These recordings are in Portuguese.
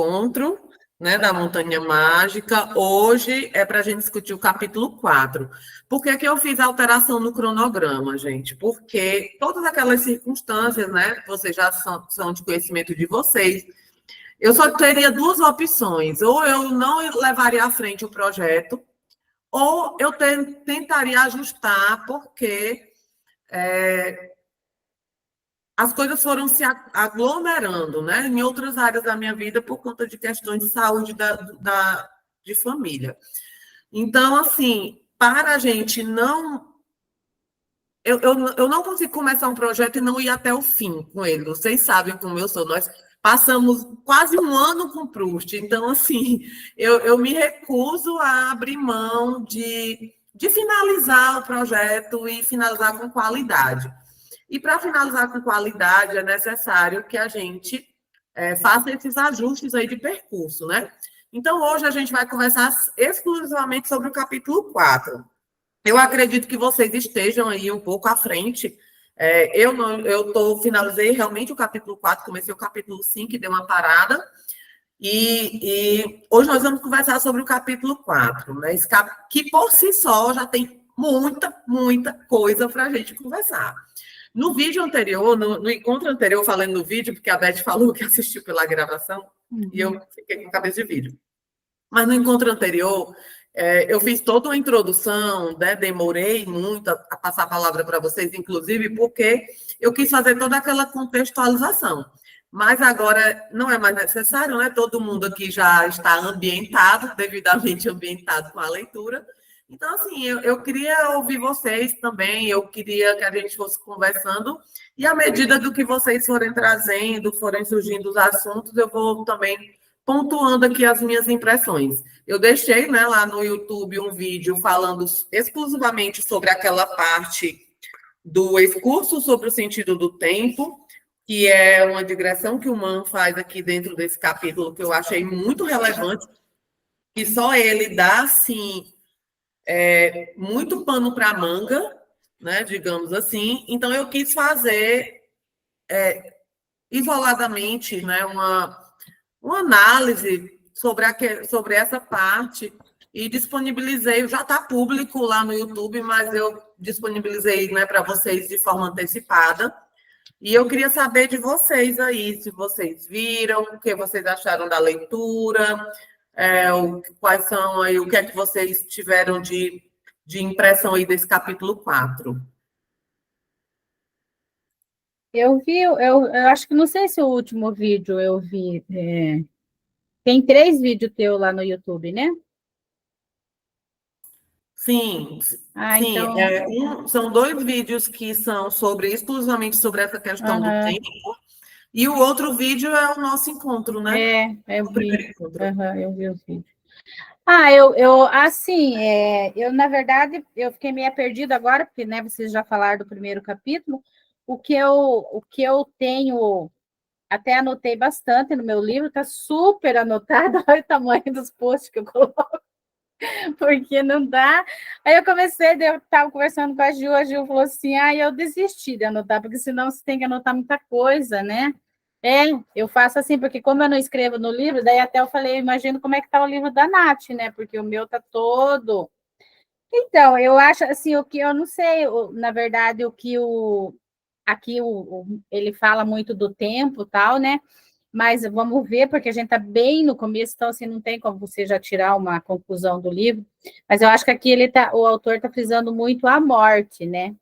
encontro, né, da Montanha Mágica. Hoje é para a gente discutir o capítulo 4. Por que que eu fiz a alteração no cronograma, gente? Porque todas aquelas circunstâncias, né, vocês já são de conhecimento de vocês, eu só teria duas opções: ou eu não levaria à frente o projeto, ou eu tentaria ajustar, porque as coisas foram se aglomerando, né, em outras áreas da minha vida por conta de questões de saúde de família. Então, assim, para a gente não. Eu não consigo começar um projeto e não ir até o fim com ele. Vocês sabem como eu sou. Nós passamos quase um ano com Proust. Então, assim, eu me recuso a abrir mão de finalizar o projeto e finalizar com qualidade. E para finalizar com qualidade, é necessário que a gente faça esses ajustes aí de percurso, né? Então, hoje a gente vai conversar exclusivamente sobre o capítulo 4. Eu acredito que vocês estejam aí um pouco à frente. Finalizei realmente o capítulo 4, comecei o capítulo 5 e dei uma parada. E hoje nós vamos conversar sobre o capítulo 4, né? Que por si só já tem muita, muita coisa para a gente conversar. No vídeo anterior, no encontro anterior, falando no vídeo, porque a Beth falou que assistiu pela gravação, e eu fiquei com cabeça de vídeo. Mas no encontro anterior, eu fiz toda uma introdução, né? Demorei muito a passar a palavra para vocês, inclusive, porque eu quis fazer toda aquela contextualização. Mas agora não é mais necessário, né? Todo mundo aqui já está ambientado, devidamente ambientado com a leitura. Então, assim, eu queria ouvir vocês também, eu queria que a gente fosse conversando, e à medida do que vocês forem trazendo, forem surgindo os assuntos, eu vou também pontuando aqui as minhas impressões. Eu deixei, né, lá no YouTube um vídeo falando exclusivamente sobre aquela parte do excurso sobre o sentido do tempo, que é uma digressão que o Mann faz aqui dentro desse capítulo, que eu achei muito relevante, que só ele dá, assim, muito pano para manga, né, digamos assim. Então, eu quis fazer isoladamente, né, uma análise sobre essa parte e disponibilizei, já está público lá no YouTube, mas eu disponibilizei, né, para vocês de forma antecipada. E eu queria saber de vocês aí, se vocês viram, o que vocês acharam da leitura, quais são aí, o que é que vocês tiveram de impressão aí desse capítulo 4. Eu vi, eu acho que não sei se o último vídeo eu vi. Tem 3 vídeos teu lá no YouTube, né? Sim, Ah, sim. então. São 2 vídeos que são exclusivamente sobre essa questão do Aham, tempo, e o outro vídeo é o nosso encontro, né? eu O primeiro vi. encontro. Aham, eu vi os vídeos. Assim, eu, na verdade, eu fiquei meio perdida agora, porque, né, vocês já falaram do primeiro capítulo. O que eu tenho, até anotei bastante no meu livro, tá super anotado, olha o tamanho dos posts que eu coloco, porque não dá. Aí eu comecei, eu estava conversando com a Gil falou assim, eu desisti de anotar, porque senão você tem que anotar muita coisa, né? Eu faço assim, porque como eu não escrevo no livro, daí até eu falei, eu imagino como é que tá o livro da Nath, né? Porque o meu tá todo. Então, eu acho assim, o que eu não sei, na verdade, o que aqui ele fala muito do tempo, tal, né? Mas vamos ver, porque a gente está bem no começo, então assim, não tem como você já tirar uma conclusão do livro. Mas eu acho que aqui o autor está frisando muito a morte, né?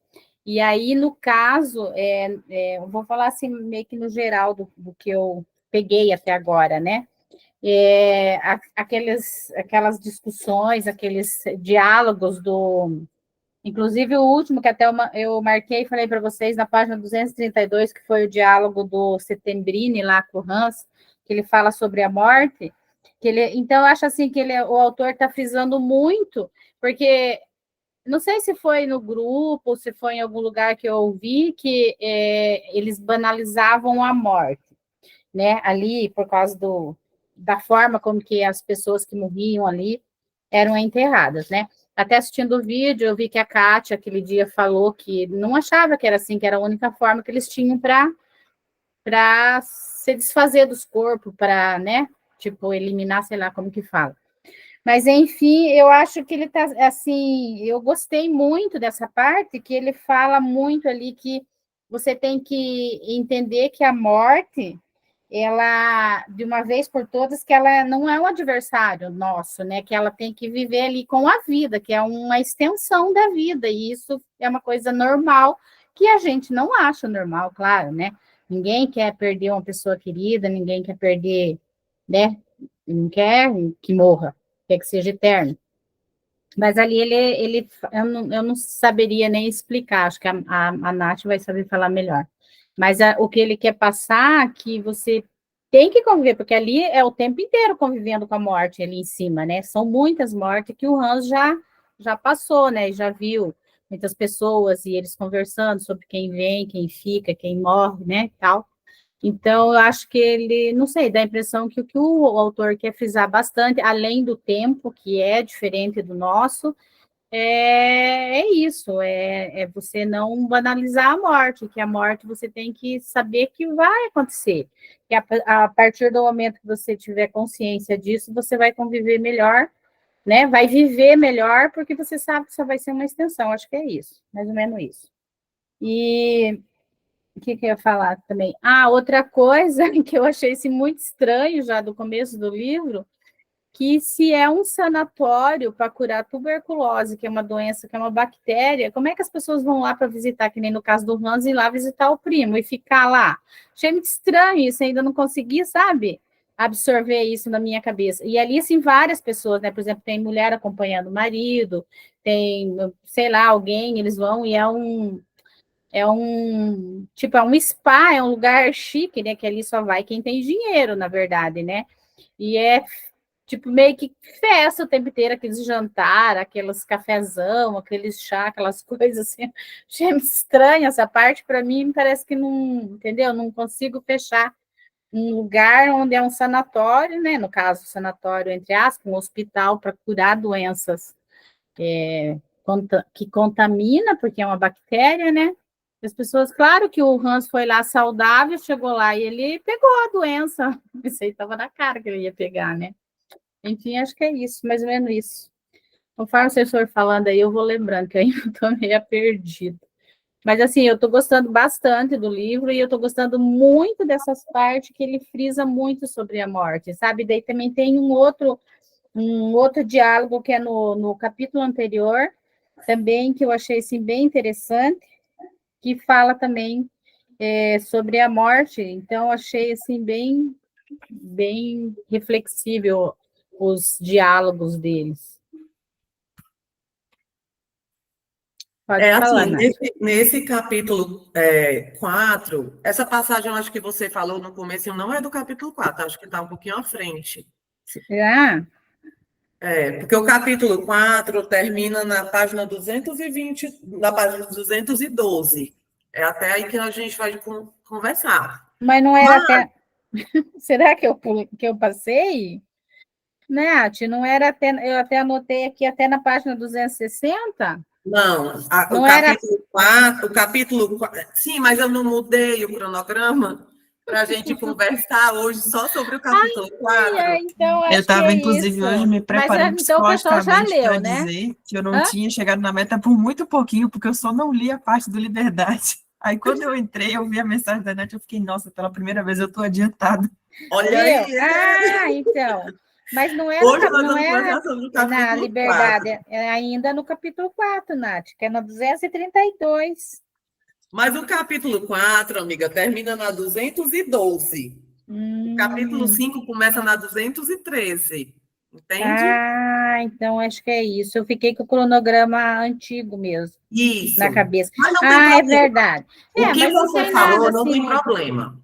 E aí, no caso, eu vou falar assim, meio que no geral do que eu peguei até agora, né? Aquelas discussões, aqueles diálogos inclusive o último, que até eu marquei e falei para vocês na página 232, que foi o diálogo do Settembrini lá com o Hans, que ele fala sobre a morte. Então, eu acho assim que o autor está frisando muito, porque não sei se foi no grupo, se foi em algum lugar que eu ouvi, que eles banalizavam a morte, né? Ali, por causa da forma como que as pessoas que morriam ali eram enterradas, né? Até assistindo o vídeo, eu vi que a Kátia, aquele dia, falou que não achava que era assim, que era a única forma que eles tinham para se desfazer dos corpos, para, né? tipo, eliminar, sei lá como que fala. Mas, enfim, eu acho que ele está, assim, eu gostei muito dessa parte, que ele fala muito ali que você tem que entender que a morte, ela, de uma vez por todas, que ela não é um adversário nosso, né? Que ela tem que viver ali com a vida, que é uma extensão da vida, e isso é uma coisa normal, que a gente não acha normal, claro, né? Ninguém quer perder uma pessoa querida, ninguém quer perder, né? Não quer que morra, quer que seja eterno. Mas ali eu não saberia nem explicar, acho que a Nath vai saber falar melhor. Mas o que ele quer passar, que você tem que conviver, porque ali é o tempo inteiro convivendo com a morte ali em cima, né? São muitas mortes que o Hans já passou, né? Já viu muitas pessoas e eles conversando sobre quem vem, quem fica, quem morre, né? Tal. Então, eu acho que ele, não sei, dá a impressão que o que o autor quer frisar bastante, além do tempo, que é diferente do nosso, é isso, é você não banalizar a morte, que a morte você tem que saber que vai acontecer, que a partir do momento que você tiver consciência disso, você vai conviver melhor, né? Vai viver melhor, porque você sabe que só vai ser uma extensão, acho que é isso, mais ou menos isso. E o que eu ia falar também? Ah, outra coisa que eu achei assim, muito estranho já do começo do livro, que se é um sanatório para curar tuberculose, que é uma doença, que é uma bactéria, como é que as pessoas vão lá para visitar, que nem no caso do Hans, ir lá visitar o primo e ficar lá? Achei muito estranho isso, ainda não consegui, sabe, absorver isso na minha cabeça. E ali, assim, várias pessoas, né? Por exemplo, tem mulher acompanhando o marido, tem, sei lá, alguém, eles vão e tipo, é um spa, é um lugar chique, né? Que ali só vai quem tem dinheiro, na verdade, né? E é tipo meio que festa o tempo inteiro, aqueles jantar, aqueles cafezão, aqueles chá, aquelas coisas assim. Achei muito estranha essa parte, para mim parece que não, entendeu? Não consigo fechar um lugar onde é um sanatório, né? No caso, sanatório, entre aspas, um hospital para curar doenças que contamina, porque é uma bactéria, né? As pessoas, claro que o Hans foi lá saudável, chegou lá e ele pegou a doença. Isso aí estava na cara que ele ia pegar, né? Enfim, acho que é isso, mais ou menos isso. Conforme vocês for falando aí, eu vou lembrando, que eu ainda estou meio perdida. Mas, assim, eu estou gostando bastante do livro e eu estou gostando muito dessas partes que ele frisa muito sobre a morte, sabe? Daí também tem um outro diálogo que é no capítulo anterior, também, que eu achei, assim, bem interessante, que fala também sobre a morte. Então, achei, assim, bem reflexível os diálogos deles. Pode falar, Assim, Nath. nesse capítulo 4, essa passagem eu acho que você falou no começo, não é do capítulo 4, acho que está um pouquinho à frente. Ah, Porque o capítulo 4 termina na página 220, na página 212. É até aí que a gente vai conversar. mas não era Mas, até. Será que eu passei? Nath, não era até. Eu até anotei aqui até na página 260? não, Não era. o capítulo 4, sim, mas eu não mudei o cronograma para a gente conversar hoje só sobre o capítulo 4. Então, Eu acho que é estava, inclusive, isso. hoje me Mas preparando então o pessoal já psicologicamente para leu, né? dizer que eu não Hã? tinha chegado na meta por muito pouquinho, porque eu só não li a parte do Liberdade. Aí, quando eu entrei, eu vi a mensagem da Nath, eu fiquei, nossa, pela primeira vez eu estou adiantada. Olha Viu? aí, Ah, então. Mas não é, hoje nós não vamos é conversar sobre o na capítulo 4. Liberdade, é ainda no capítulo 4, Nath, que é no 232. Mas o capítulo 4, amiga, termina na 212. O capítulo Hum, 5 começa na 213. Entende? então acho que é isso. Eu fiquei com o cronograma antigo mesmo, na Isso. cabeça. Mas não tem Ah, é problema. verdade. O que Mas não você tem nada falou não assim tem muito. problema.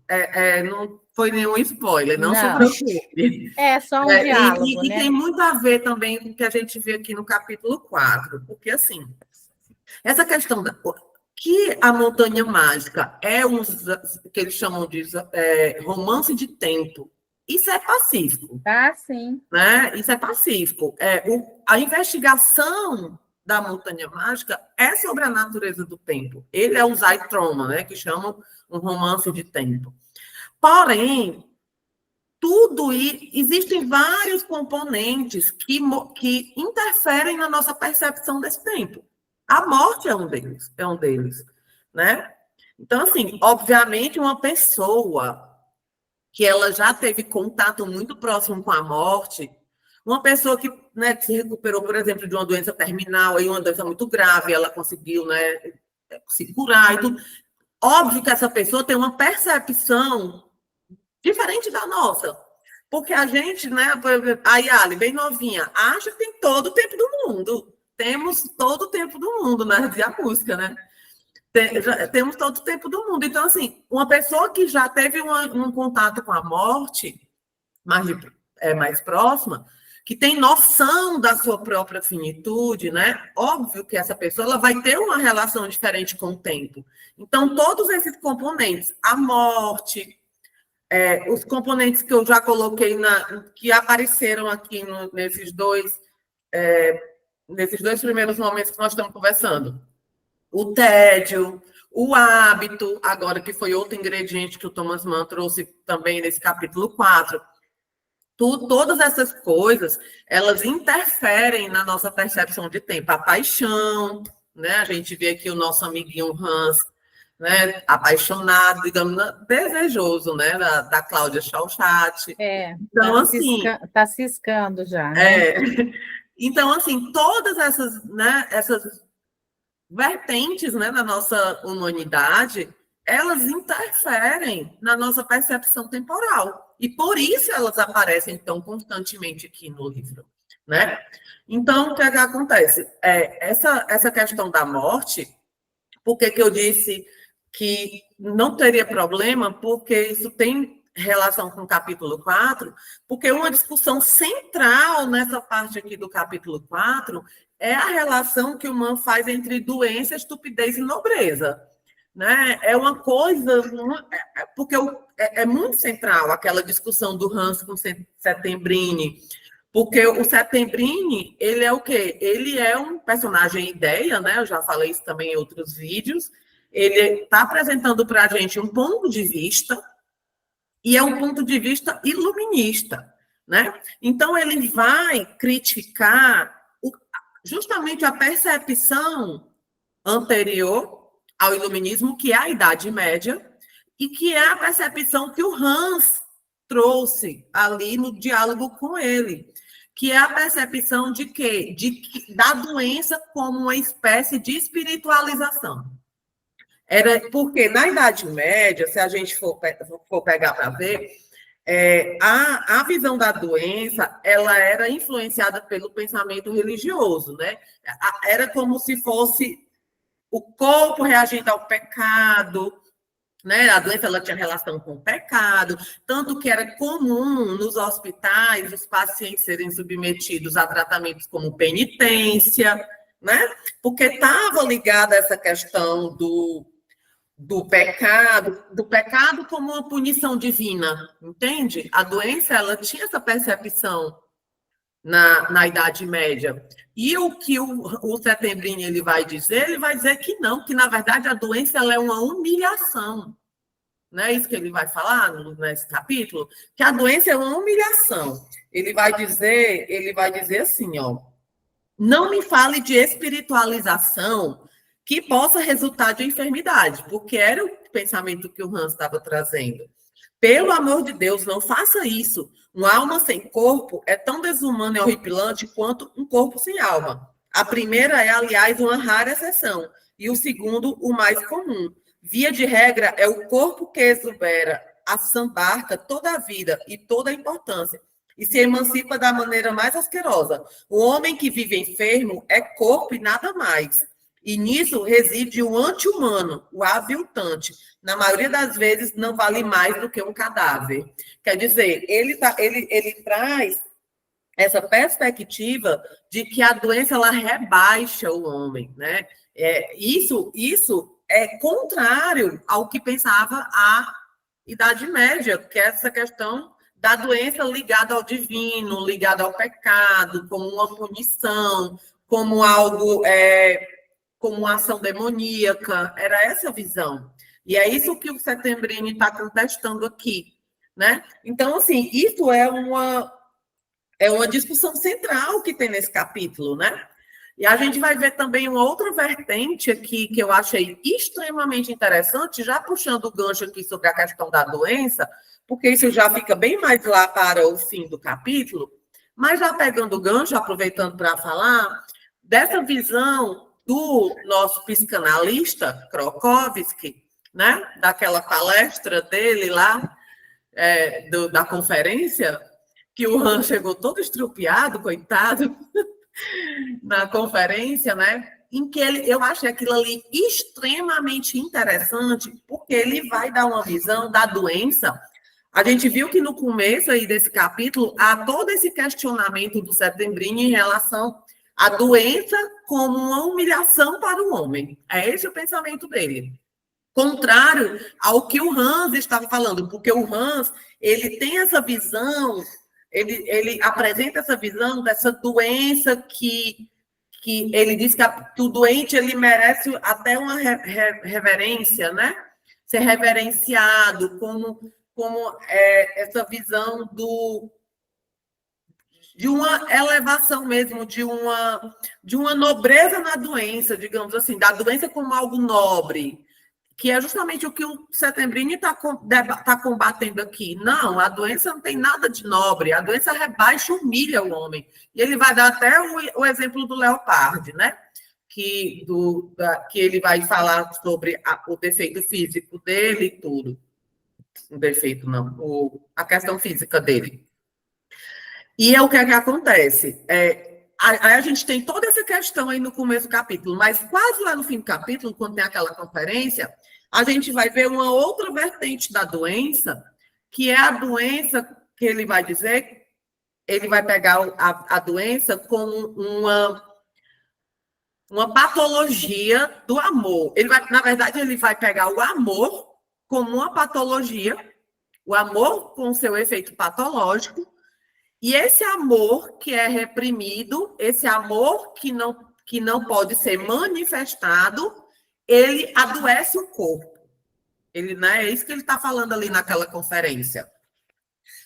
Não foi nenhum spoiler, não se Não, preocupe. é só um diálogo, E tem né? muito a ver também com o que a gente vê aqui no capítulo 4, porque assim, essa questão que a Montanha Mágica é que eles chamam de romance de tempo, isso é pacífico, Tá, sim. né? Isso é pacífico. A investigação da Montanha Mágica é sobre a natureza do tempo. Ele é um Zeitrauma, né? Que chamam um romance de tempo. Porém, existem vários componentes que interferem na nossa percepção desse tempo. A morte é um deles, né? Então, assim, obviamente, uma pessoa que ela já teve contato muito próximo com a morte, uma pessoa que, né, se recuperou, por exemplo, de uma doença terminal, aí uma doença muito grave, ela conseguiu, né, se curar e tudo. Óbvio que essa pessoa tem uma percepção diferente da nossa. Porque a gente, né, a Yali, bem novinha, acha que tem todo o tempo do mundo. Temos todo o tempo do mundo, né? Dizia a música, né? Temos todo o tempo do mundo. Então, assim, uma pessoa que já teve um contato com a morte mais próxima, que tem noção da sua própria finitude, né? Óbvio que essa pessoa ela vai ter uma relação diferente com o tempo. Então, todos esses componentes, a morte, os componentes que eu já coloquei, que apareceram aqui nesses dois primeiros momentos que nós estamos conversando. O tédio, o hábito, agora que foi outro ingrediente que o Thomas Mann trouxe também nesse capítulo 4. Todas essas coisas, elas interferem na nossa percepção de tempo. A paixão, né? A gente vê aqui o nosso amiguinho Hans, né? Apaixonado, digamos, desejoso, né? Da Cláudia Chauchat. Então, assim, tá ciscando já, né? Então, assim, todas essas, né, essas vertentes, né, da nossa humanidade, elas interferem na nossa percepção temporal. E por isso elas aparecem tão constantemente aqui no livro, né? Então, o que acontece? Essa questão da morte, por que eu disse que não teria problema? Porque isso tem relação com o capítulo 4, porque uma discussão central nessa parte aqui do capítulo 4 é a relação que o Mann faz entre doença, estupidez e nobreza. Né? É uma coisa, porque é muito central aquela discussão do Hans com Settembrini, porque o Settembrini, ele é o quê? Ele é um personagem ideia, né? Eu já falei isso também em outros vídeos. Ele está apresentando para a gente um ponto de vista, e é um ponto de vista iluminista, né? Então, ele vai criticar justamente a percepção anterior ao iluminismo, que é a Idade Média, e que é a percepção que o Hans trouxe ali no diálogo com ele, que é a percepção de quê? Da doença como uma espécie de espiritualização. Porque na Idade Média, se a gente for pegar para ver, a visão da doença ela era influenciada pelo pensamento religioso, né? Era como se fosse o corpo reagindo ao pecado, né? A doença ela tinha relação com o pecado, tanto que era comum nos hospitais os pacientes serem submetidos a tratamentos como penitência, né? Porque estava ligada a essa questão do pecado como uma punição divina, entende? A doença ela tinha essa percepção na Idade Média. E o que o Settembrini ele vai dizer que não, que na verdade a doença ela é uma humilhação. Não é isso que ele vai falar nesse capítulo? Que a doença é uma humilhação. Ele vai dizer assim, ó, não me fale de espiritualização que possa resultar de enfermidade, porque era o pensamento que o Hans estava trazendo. Pelo amor de Deus, não faça isso. Uma alma sem corpo é tão desumana e horripilante quanto um corpo sem alma. A primeira é, aliás, uma rara exceção, e o segundo, o mais comum. Via de regra, é o corpo que exubera, assambarca toda a vida e toda a importância, e se emancipa da maneira mais asquerosa. O homem que vive enfermo é corpo e nada mais. E nisso reside o anti-humano, o aviltante. Na maioria das vezes, não vale mais do que um cadáver. Quer dizer, ele traz essa perspectiva de que a doença ela rebaixa o homem, né? Isso é contrário ao que pensava a Idade Média, que é essa questão da doença ligada ao divino, ligada ao pecado, como uma punição, como algo, como uma ação demoníaca. Era essa a visão. E é isso que o Settembrini está contestando aqui. né? Então, assim, isso é uma discussão central que tem nesse capítulo, né? E a gente vai ver também uma outra vertente aqui que eu achei extremamente interessante, já puxando o gancho aqui sobre a questão da doença, porque isso já fica bem mais lá para o fim do capítulo, mas já pegando o gancho, aproveitando para falar, dessa visão do nosso psicanalista, Krokowski, né? Daquela palestra dele lá, da conferência, que o Han chegou todo estrupiado, coitado, na conferência, né? Em que eu achei aquilo ali extremamente interessante, porque ele vai dar uma visão da doença. A gente viu que no começo aí desse capítulo há todo esse questionamento do Settembrini em relação à doença como uma humilhação para o homem. É esse o pensamento dele. Contrário ao que o Hans estava falando, porque o Hans, ele tem essa visão, ele apresenta essa visão dessa doença que ele diz que o doente ele merece até uma reverência, né? Ser reverenciado como essa visão de uma elevação mesmo, de uma nobreza na doença, digamos assim, da doença como algo nobre, que é justamente o que o Settembrini está combatendo aqui. Não, a doença não tem nada de nobre, a doença rebaixa, humilha o homem. E ele vai dar até o exemplo do Leopardi, né? Que ele vai falar sobre o defeito físico dele e tudo. O defeito, não, a questão física dele. E o que é que acontece? Aí a gente tem toda essa questão aí no começo do capítulo, mas quase lá no fim do capítulo, quando tem aquela conferência, a gente vai ver uma outra vertente da doença, que é a doença que ele vai dizer, ele vai pegar a doença como uma patologia do amor. Na verdade, ele vai pegar o amor como uma patologia, o amor com seu efeito patológico, e esse amor que é reprimido, esse amor que não pode ser manifestado, ele adoece o corpo. É isso que ele está falando ali naquela conferência.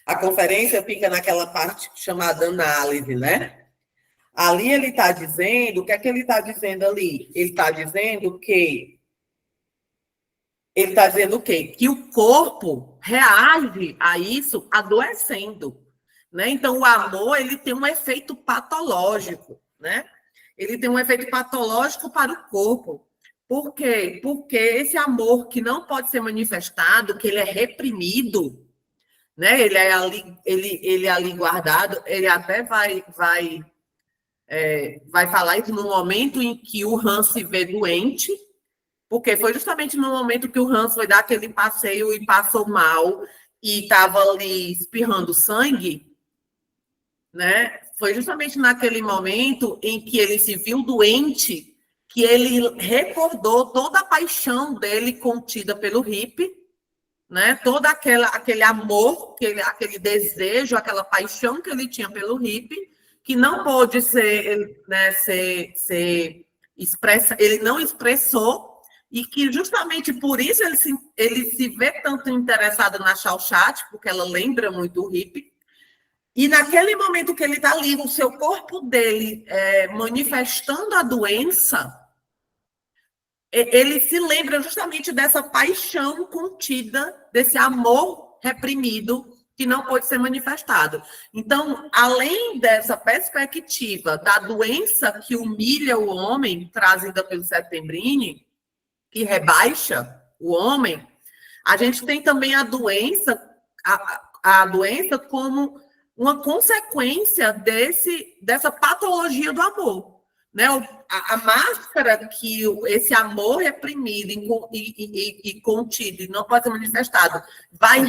A conferência fica naquela parte chamada análise, né? Ali ele está dizendo, o que é que ele está dizendo ali? Ele está dizendo que que o corpo reage a isso adoecendo. Né? Então, o amor ele tem um efeito patológico, né? Ele tem um efeito patológico para o corpo. Por quê? Porque esse amor que não pode ser manifestado, que ele é reprimido, né? Ele é ali guardado, ele até vai falar isso no momento em que o Hans se vê doente, porque foi justamente no momento que o Hans foi dar aquele passeio e passou mal e estava ali espirrando sangue, né? Foi justamente naquele momento em que ele se viu doente que ele recordou toda a paixão dele contida pelo Hippie, né? Todo aquele amor, aquele desejo, aquela paixão que ele tinha pelo Hippie, que não pôde ser expressa, ele não expressou, e que justamente por isso ele se vê tanto interessado na Chauchat, porque ela lembra muito o Hippie. E naquele momento que ele está ali, o seu corpo dele manifestando a doença, ele se lembra justamente dessa paixão contida, desse amor reprimido que não pode ser manifestado. Então, além dessa perspectiva da doença que humilha o homem, trazida pelo Settembrini, que rebaixa o homem, a gente tem também a doença como uma consequência dessa patologia do amor. Né? A máscara que esse amor reprimido e contido e não pode ser manifestado vai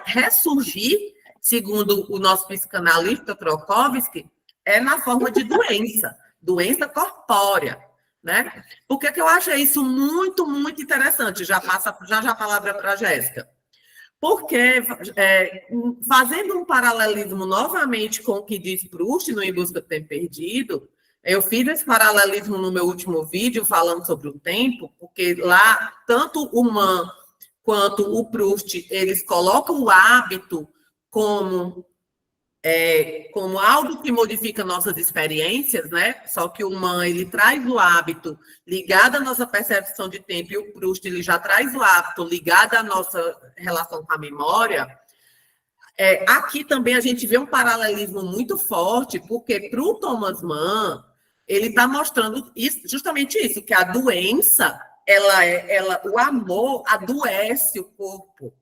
ressurgir, segundo o nosso psicanalista Krokowski, na forma de doença corpórea. Né? Por que eu acho isso muito, muito interessante? Já a palavra para a Jéssica. Porque, fazendo um paralelismo novamente com o que diz Proust no Em Busca do Tempo Perdido, eu fiz esse paralelismo no meu último vídeo falando sobre o tempo, porque lá, tanto o Man quanto o Proust, eles colocam o hábito como algo que modifica nossas experiências, né? Só que o Mann, ele traz o hábito ligado à nossa percepção de tempo, e o Proust, ele já traz o hábito ligado à nossa relação com a memória. Aqui também a gente vê um paralelismo muito forte, porque para o Thomas Mann, ele está mostrando justamente isso, que a doença, o amor adoece o corpo,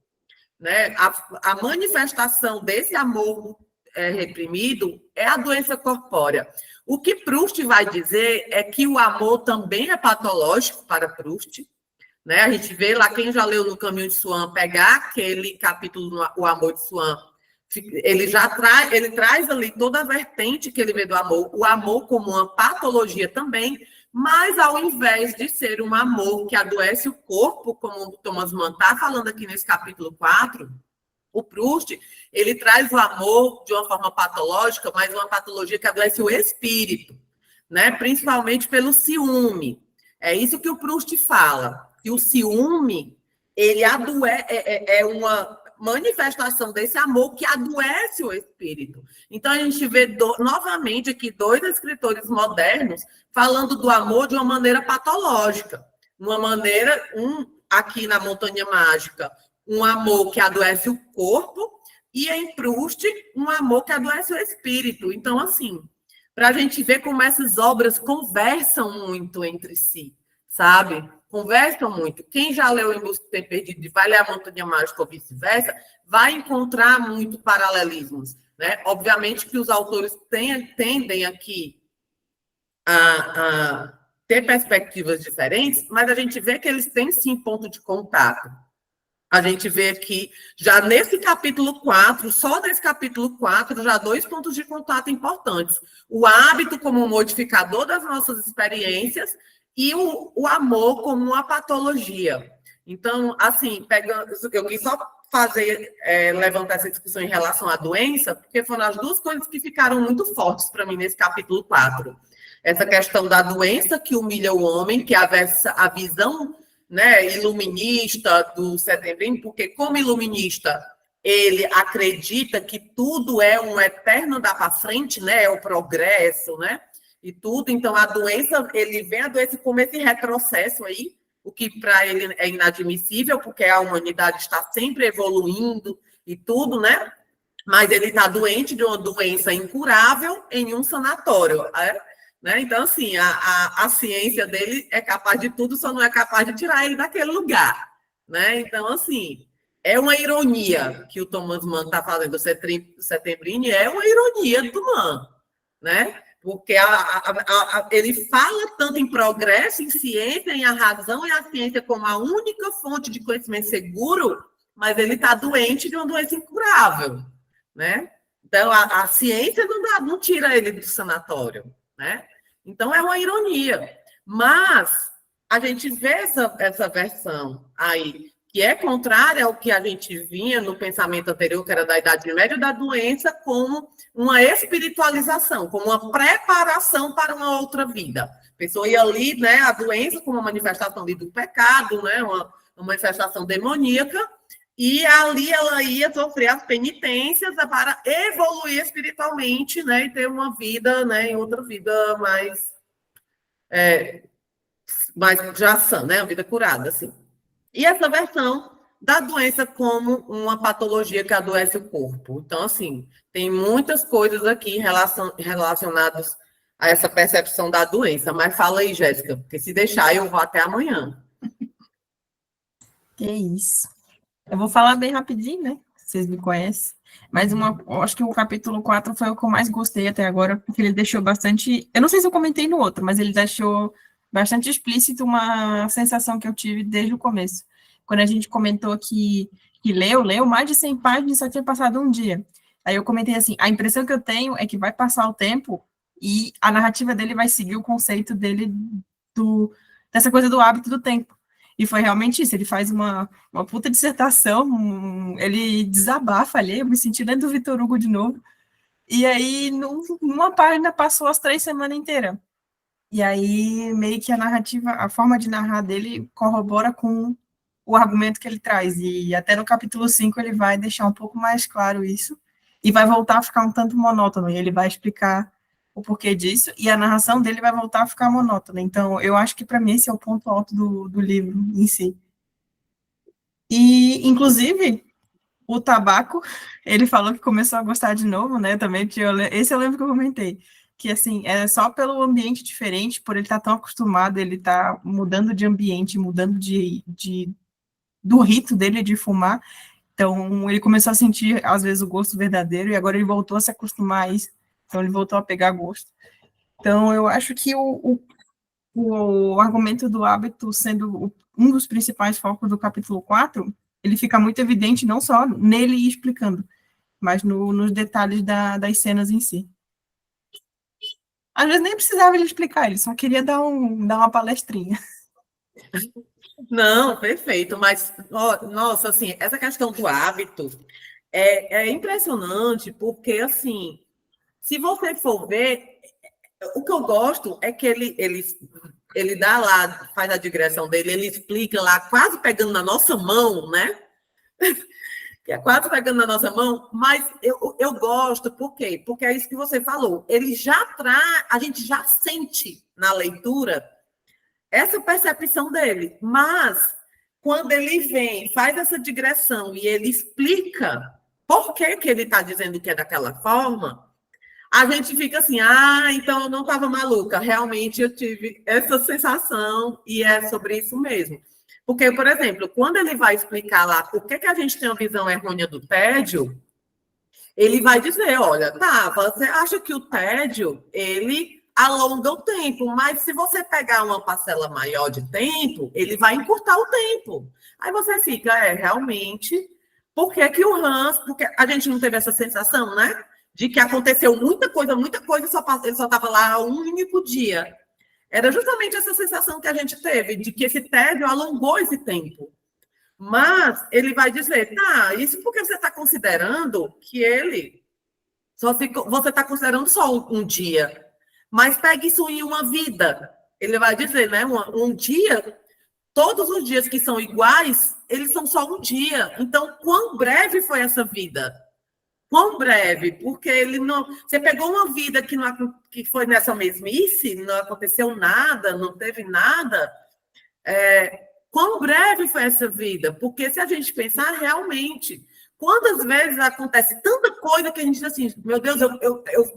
né? A manifestação desse amor reprimido é a doença corpórea. O que Proust vai dizer é que o amor também é patológico para Proust, né? A gente vê lá, quem já leu No Caminho de Swan, pegar aquele capítulo, O Amor de Swan, ele traz ali toda a vertente que ele vê do amor, o amor como uma patologia também, mas ao invés de ser um amor que adoece o corpo, como o Thomas Mann está falando aqui nesse capítulo 4, o Proust, ele traz o amor de uma forma patológica, mas uma patologia que adoece o espírito, né? Principalmente pelo ciúme. É isso que o Proust fala, que o ciúme, ele é uma manifestação desse amor que adoece o espírito. Então, a gente vê novamente aqui 2 escritores modernos falando do amor de uma maneira patológica. Uma maneira, aqui na Montanha Mágica, um amor que adoece o corpo, e em Proust, um amor que adoece o espírito. Então, assim, para a gente ver como essas obras conversam muito entre si, sabe? Conversam muito. Quem já leu Em Busca do Tempo Perdido e vai ler A Montanha Mágica ou vice-versa, vai encontrar muito paralelismos, né? Obviamente que os autores tendem aqui a ter perspectivas diferentes, mas a gente vê que eles têm, sim, ponto de contato. A gente vê aqui, já nesse capítulo 4, só nesse capítulo 4, já 2 pontos de contato importantes. O hábito como um modificador das nossas experiências e o amor como uma patologia. Então, assim, eu quis só levantar essa discussão em relação à doença, porque foram as 2 coisas que ficaram muito fortes para mim nesse capítulo 4. Essa questão da doença que humilha o homem, que é a visão, né, iluminista do Setembrino, porque como iluminista, ele acredita que tudo é um eterno dar para frente, né, é o progresso, né, e tudo. Então, ele vê a doença como esse retrocesso aí, o que para ele é inadmissível, porque a humanidade está sempre evoluindo e tudo, né, mas ele está doente de uma doença incurável em um sanatório, né? Então, assim, a ciência dele é capaz de tudo, só não é capaz de tirar ele daquele lugar, né? Então, assim, é uma ironia que o Thomas Mann está fazendo, o Settembrini é uma ironia do Mann, né? Porque ele fala tanto em progresso, em ciência, em a razão e a ciência como a única fonte de conhecimento seguro, mas ele está doente de uma doença incurável, né? Então, a ciência não tira ele do sanatório, né? Então, é uma ironia. Mas a gente vê essa versão aí, que é contrária ao que a gente vinha no pensamento anterior, que era da Idade Média, da doença, como uma espiritualização, como uma preparação para uma outra vida. A pessoa ia ali, né, a doença como uma manifestação ali do pecado, né, uma manifestação demoníaca, e ali ela ia sofrer as penitências para evoluir espiritualmente, né, e ter uma vida, né, em outra vida mais já sã, né, uma vida curada, assim. E essa versão da doença como uma patologia que adoece o corpo. Então, assim, tem muitas coisas aqui relacionadas a essa percepção da doença. Mas fala aí, Jéssica, porque se deixar, eu vou até amanhã. Que isso. Eu vou falar bem rapidinho, né? Vocês me conhecem. Mas eu acho que o capítulo 4 foi o que eu mais gostei até agora, porque ele deixou bastante... Eu não sei se eu comentei no outro, mas ele deixou bastante explícito uma sensação que eu tive desde o começo. Quando a gente comentou que leu mais de 100 páginas e só tinha passado um dia. Aí eu comentei assim, a impressão que eu tenho é que vai passar o tempo e a narrativa dele vai seguir o conceito dele dessa coisa do hábito do tempo. E foi realmente isso, ele faz uma puta dissertação, ele desabafa ali, eu me senti dentro do Vitor Hugo de novo, e aí numa página passou as 3 semanas inteiras. E aí meio que a narrativa, a forma de narrar dele corrobora com o argumento que ele traz, e até no capítulo 5 ele vai deixar um pouco mais claro isso, e vai voltar a ficar um tanto monótono, e ele vai explicar o porquê disso, e a narração dele vai voltar a ficar monótona. Então, eu acho que, para mim, esse é o ponto alto do livro em si. E, inclusive, o tabaco, ele falou que começou a gostar de novo, né, também, que esse eu lembro que eu comentei, que, assim, é só pelo ambiente diferente, por ele estar tão acostumado, ele tá mudando de ambiente, mudando do rito dele de fumar, então ele começou a sentir, às vezes, o gosto verdadeiro, e agora ele voltou a se acostumar a isso, então ele voltou a pegar gosto. Então, eu acho que o argumento do hábito sendo um dos principais focos do capítulo 4, ele fica muito evidente não só nele explicando, mas nos detalhes das cenas em si. Às vezes nem precisava ele explicar, ele só queria dar uma palestrinha. Não, perfeito, mas, nossa, assim, essa questão do hábito é impressionante, porque, assim, se você for ver, o que eu gosto é que ele dá lá, faz a digressão dele, ele explica lá, quase pegando na nossa mão, né? Que é quase pegando na nossa mão, mas eu gosto, por quê? Porque é isso que você falou. Ele já traz, a gente já sente na leitura essa percepção dele, mas quando ele vem, faz essa digressão e ele explica por que, que ele está dizendo que é daquela forma, a gente fica assim, então eu não estava maluca, realmente eu tive essa sensação e é sobre isso mesmo. Porque, por exemplo, quando ele vai explicar lá por que, que a gente tem uma visão errônea do tédio, ele vai dizer, olha, tá, você acha que o tédio, ele alonga o tempo, mas se você pegar uma parcela maior de tempo, ele vai encurtar o tempo. Aí você fica, realmente, por que que o Hans, porque a gente não teve essa sensação, né? De que aconteceu muita coisa, ele só estava lá um único dia. Era justamente essa sensação que a gente teve, de que esse tédio alongou esse tempo. Mas ele vai dizer, tá, isso porque você está considerando que ele só ficou, você está considerando só um dia. Mas pegue isso em uma vida. Ele vai dizer, né? Um dia, todos os dias que são iguais, eles são só um dia. Então, quão breve foi essa vida? Quão breve? Porque ele não. Você pegou uma vida que foi nessa mesmice, não aconteceu nada, não teve nada. Quão breve foi essa vida? Porque se a gente pensar realmente, quantas vezes acontece tanta coisa que a gente diz assim, meu Deus,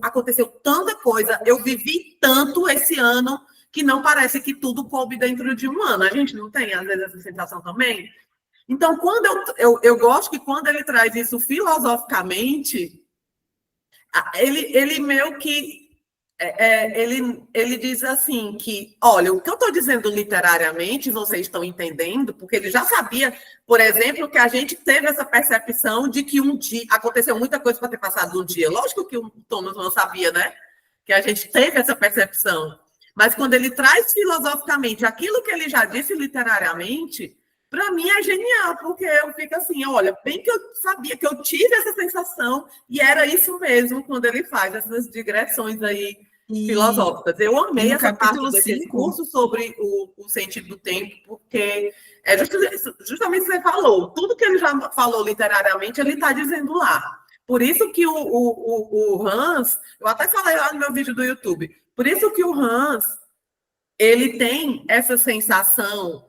aconteceu tanta coisa, eu vivi tanto esse ano que não parece que tudo coube dentro de um ano. A gente não tem, às vezes, essa sensação também? Então, quando eu gosto que quando ele traz isso filosoficamente, ele meio que ele diz assim que, olha, o que eu estou dizendo literariamente, vocês estão entendendo, porque ele já sabia, por exemplo, que a gente teve essa percepção de que um dia aconteceu muita coisa para ter passado um dia. Lógico que o Thomas não sabia, né? Que a gente teve essa percepção. Mas quando ele traz filosoficamente aquilo que ele já disse literariamente, para mim é genial, porque eu fico assim, olha, bem que eu sabia que eu tive essa sensação, e era isso mesmo quando ele faz essas digressões aí filosóficas. Eu amei essa parte desse discurso sobre o sentido do tempo, porque é justamente o que você falou, tudo que ele já falou literariamente, ele está dizendo lá. Por isso que o Hans, eu até falei lá no meu vídeo do YouTube, por isso que o Hans, ele tem essa sensação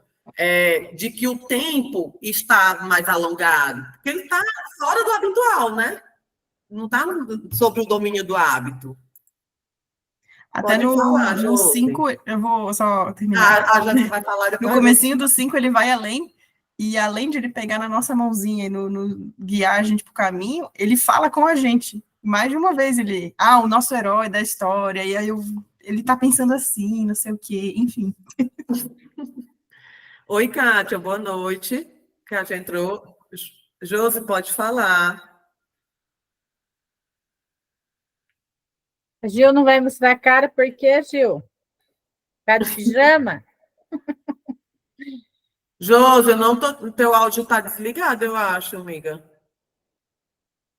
de que o tempo está mais alongado, porque ele está fora do habitual, né? Não está sobre o domínio do hábito. Até no 5, eu vou só terminar. Já vai falar depois. No comecinho do 5, ele vai além, e além de ele pegar na nossa mãozinha e no guiar a gente pro caminho, ele fala com a gente. Mais de uma vez ele, o nosso herói da história, e aí ele tá pensando assim, não sei o quê, enfim. Oi, Kátia, boa noite. Kátia entrou. Josi, pode falar. A Gil não vai mostrar a cara, por quê, Gil? Tá de pijama? Josi, teu áudio tá desligado, eu acho, amiga.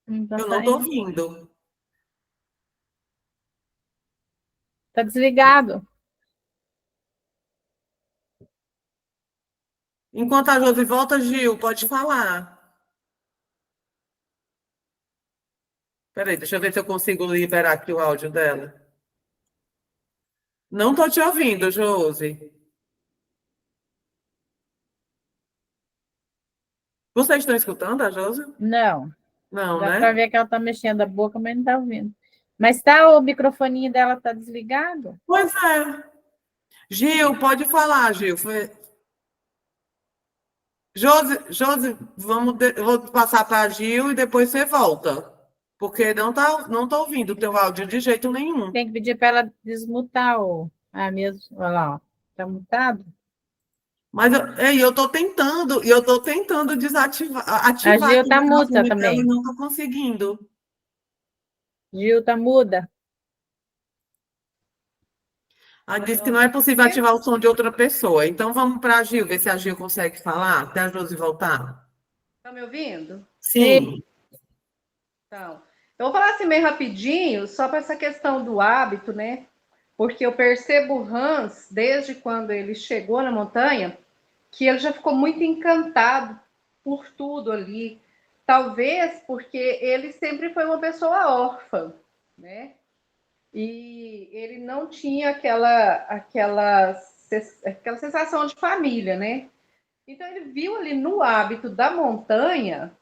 Eu não tô ouvindo. Tá desligado. Enquanto a Josi volta, Gil, pode falar. Peraí, deixa eu ver se eu consigo liberar aqui o áudio dela. Não estou te ouvindo, Josi. Vocês estão escutando a Josi? Não, Não, dá para né? ver que ela está mexendo a boca, mas não está ouvindo. Mas tá, o microfoninho dela está desligado? Pois é. Gil, pode falar, Gil. Josi, eu vou passar para a Gil e depois você volta. Porque não tá ouvindo o teu áudio de jeito nenhum. Tem que pedir para ela desmutar o. Ah, mesmo. Olha lá, está mutado? Mas eu tô tentando A ativar Gil aqui o está muda microfone dela e também. não estou conseguindo. Gil está muda. Ela disse que não é possível ativar o som de outra pessoa. Então vamos para a Gil, ver se a Gil consegue falar até a Josi voltar. Tá me ouvindo? Sim. Então, eu vou falar assim meio rapidinho, só para essa questão do hábito, né? Porque eu percebo o Hans, desde quando ele chegou na montanha, que ele já ficou muito encantado por tudo ali. Talvez porque ele sempre foi uma pessoa órfã, né? E ele não tinha aquela sensação de família, né? Então ele viu ali no hábito da montanha,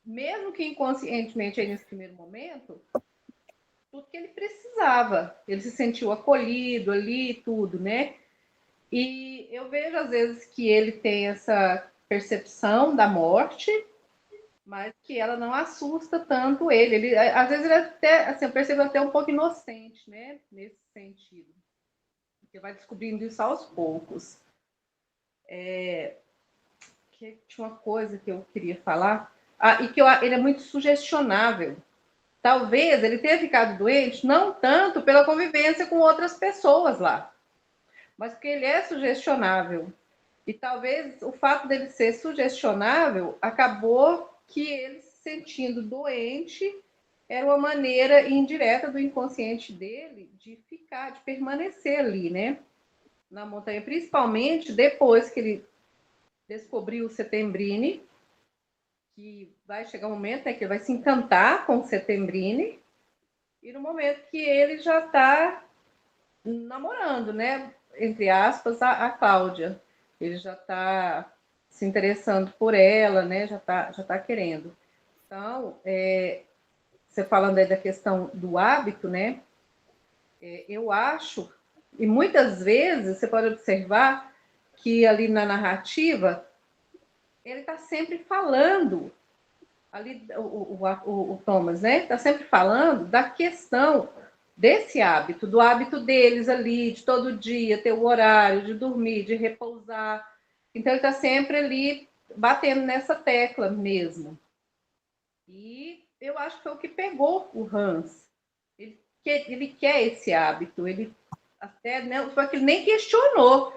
mesmo que inconscientemente aí nesse primeiro momento, tudo que ele precisava. Ele se sentiu acolhido ali, tudo, né? E eu vejo às vezes que ele tem essa percepção da morte, mas que ela não assusta tanto ele. Às vezes ele até, assim, eu percebo até um pouco inocente, né? Nesse sentido. Porque vai descobrindo isso aos poucos. Tinha uma coisa que eu queria falar. E que ele é muito sugestionável. Talvez ele tenha ficado doente não tanto pela convivência com outras pessoas lá, mas porque ele é sugestionável. E talvez o fato dele ser sugestionável acabou que ele se sentindo doente era uma maneira indireta do inconsciente dele de ficar, de permanecer ali, né? Na montanha, principalmente depois que ele descobriu o Settembrini, que vai chegar um momento, né, que ele vai se encantar com o Settembrini, e no momento que ele já está namorando, né, entre aspas, a Cláudia. Ele já está se interessando por ela, né, já tá querendo. Então, você falando aí da questão do hábito, né, eu acho, e muitas vezes você pode observar que ali na narrativa ele está sempre falando, ali o Thomas, né? Está sempre falando da questão desse hábito, do hábito deles ali, de todo dia ter o horário, de dormir, de repousar. Então, ele está sempre ali batendo nessa tecla mesmo. E eu acho que foi o que pegou o Hans. Ele quer esse hábito, ele até, né, foi que ele nem questionou,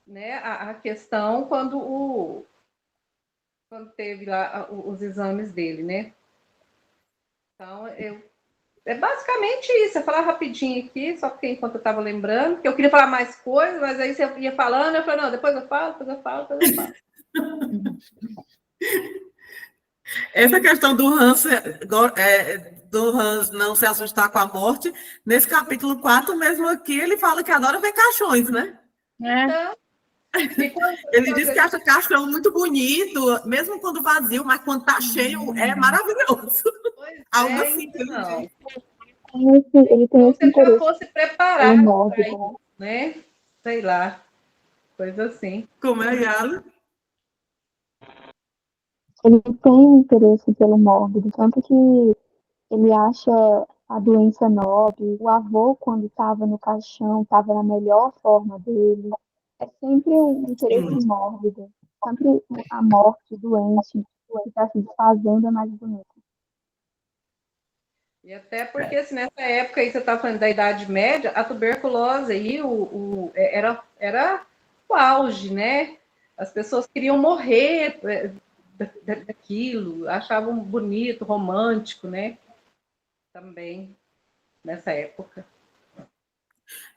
né, a questão quando teve lá os exames dele, né? Então, é basicamente isso. Eu falar rapidinho aqui, só porque enquanto eu estava lembrando, que eu queria falar mais coisas, mas aí você ia falando, eu falei, não, depois eu falo, depois eu falo, depois eu falo. Essa questão do Hans não se assustar com a morte, nesse capítulo 4 mesmo aqui, ele fala que adora ver caixões, né? Então, Ele diz que acha caixão muito bonito, mesmo quando vazio, mas quando tá cheio, é maravilhoso. Algo assim que ele então, diz. Ele tem como esse se ele já interesse fosse pelo preparado para mórbido, isso, né? Sei lá, coisa assim. Como é, Yara? ele tem interesse pelo mórbido, tanto que ele acha a doença nobre. O avô, quando estava no caixão, estava na melhor forma dele. É sempre um interesse Sim. mórbido. Sempre a morte, doente, que está se desfazendo é mais bonita. E até porque, assim, nessa época aí, você está falando da Idade Média, a tuberculose aí era o auge, né? As pessoas queriam morrer daquilo, achavam bonito, romântico, né? Também, nessa época.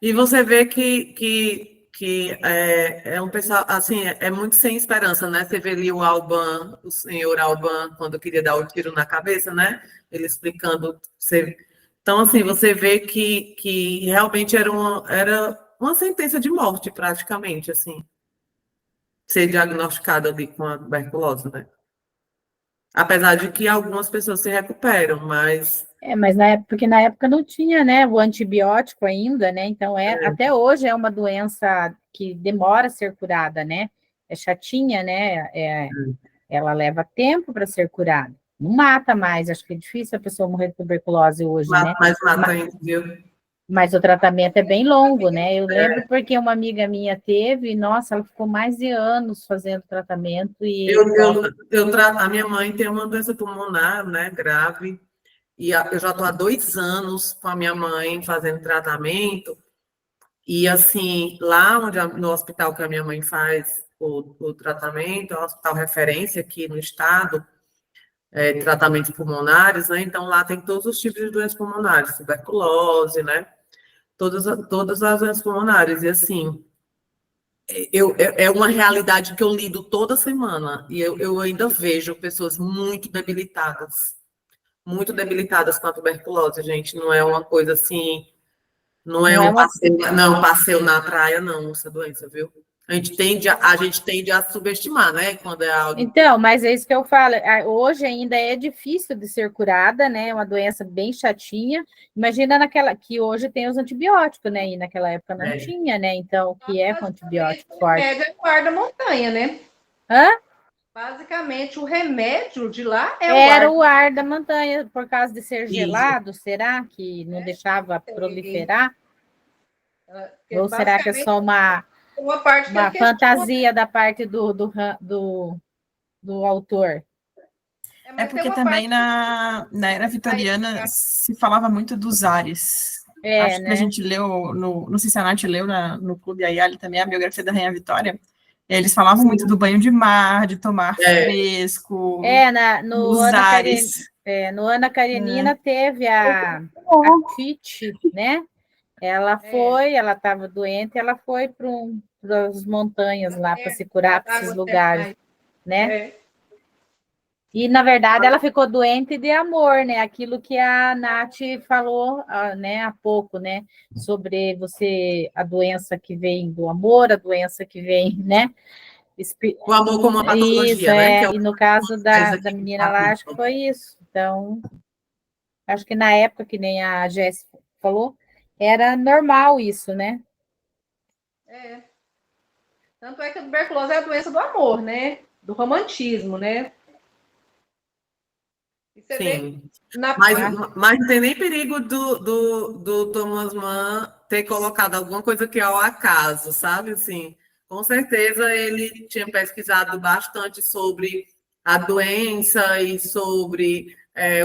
E você vê que que é um pessoal, assim, é muito sem esperança, né? Você vê ali o Alban, o senhor Alban, quando queria dar o tiro na cabeça, né? Ele explicando. Então, assim, você vê que realmente era uma sentença de morte, praticamente, assim, ser diagnosticado ali com a tuberculose, né? Apesar de que algumas pessoas se recuperam, mas Mas porque na época não tinha, né, o antibiótico ainda, né? Então até hoje é uma doença que demora a ser curada, né? É chatinha, né? Ela leva tempo para ser curada. Não mata mais, acho que é difícil a pessoa morrer de tuberculose hoje, né? mata ainda, viu? Mas o tratamento é bem longo, né? Eu lembro porque uma amiga minha teve, nossa, ela ficou mais de anos fazendo tratamento e A minha mãe tem uma doença pulmonar, né, grave, e eu já estou há 2 anos com a minha mãe fazendo tratamento, e assim, lá no hospital que a minha mãe faz o tratamento, é um hospital referência aqui no estado, de tratamentos pulmonares, né? Então lá tem todos os tipos de doenças pulmonares, tuberculose, né? Todas as doenças pulmonares, e assim, é uma realidade que eu lido toda semana, e eu ainda vejo pessoas muito debilitadas com a tuberculose, gente. Não é uma coisa assim, não é não é um uma. passeio, não, um passeio na praia, não, essa doença, viu? A gente tende a subestimar, né? Quando é algo. Então, mas é isso que eu falo. Hoje ainda é difícil de ser curada, né? É uma doença bem chatinha. Imagina naquela que hoje tem os antibióticos, né? E naquela época não tinha, né? Então, que é com antibiótico O forte. remédio é o ar da montanha, né? Hã? Basicamente, o remédio de lá é Era o o ar da montanha, por causa de ser Isso. gelado, será que não deixava proliferar? ar. Ou será que é só uma Parte que ele questiona. fantasia da parte do autor? É Mas tem porque uma também parte na era vitoriana se falava muito dos ares. Acho que a né? gente leu, não sei se a Nath leu no Clube Ayali também, a biografia da Rainha Vitória. Eles falavam muito do banho de mar, de tomar fresco, dos ares. No Ana Karenina teve a Tite, né? Ela estava doente, ela foi para as montanhas lá para se curar para esses lugares, né? E, na verdade, ela ficou doente de amor, né? Aquilo que a Nath falou, né, há pouco, né? Sobre a doença que vem do amor, a doença que vem, né? O amor como uma Isso, patologia, né? Que é E no caso mais da aqui no menina lá, acho que foi isso. Então, acho que na época, que nem a Jéssica falou, era normal isso, né? Tanto é que a tuberculose é a doença do amor, né? Do romantismo, né? E você Sim. vê na Mas não tem nem perigo do Thomas Mann ter colocado alguma coisa que é ao acaso, sabe? Assim, com certeza ele tinha pesquisado bastante sobre a doença e sobre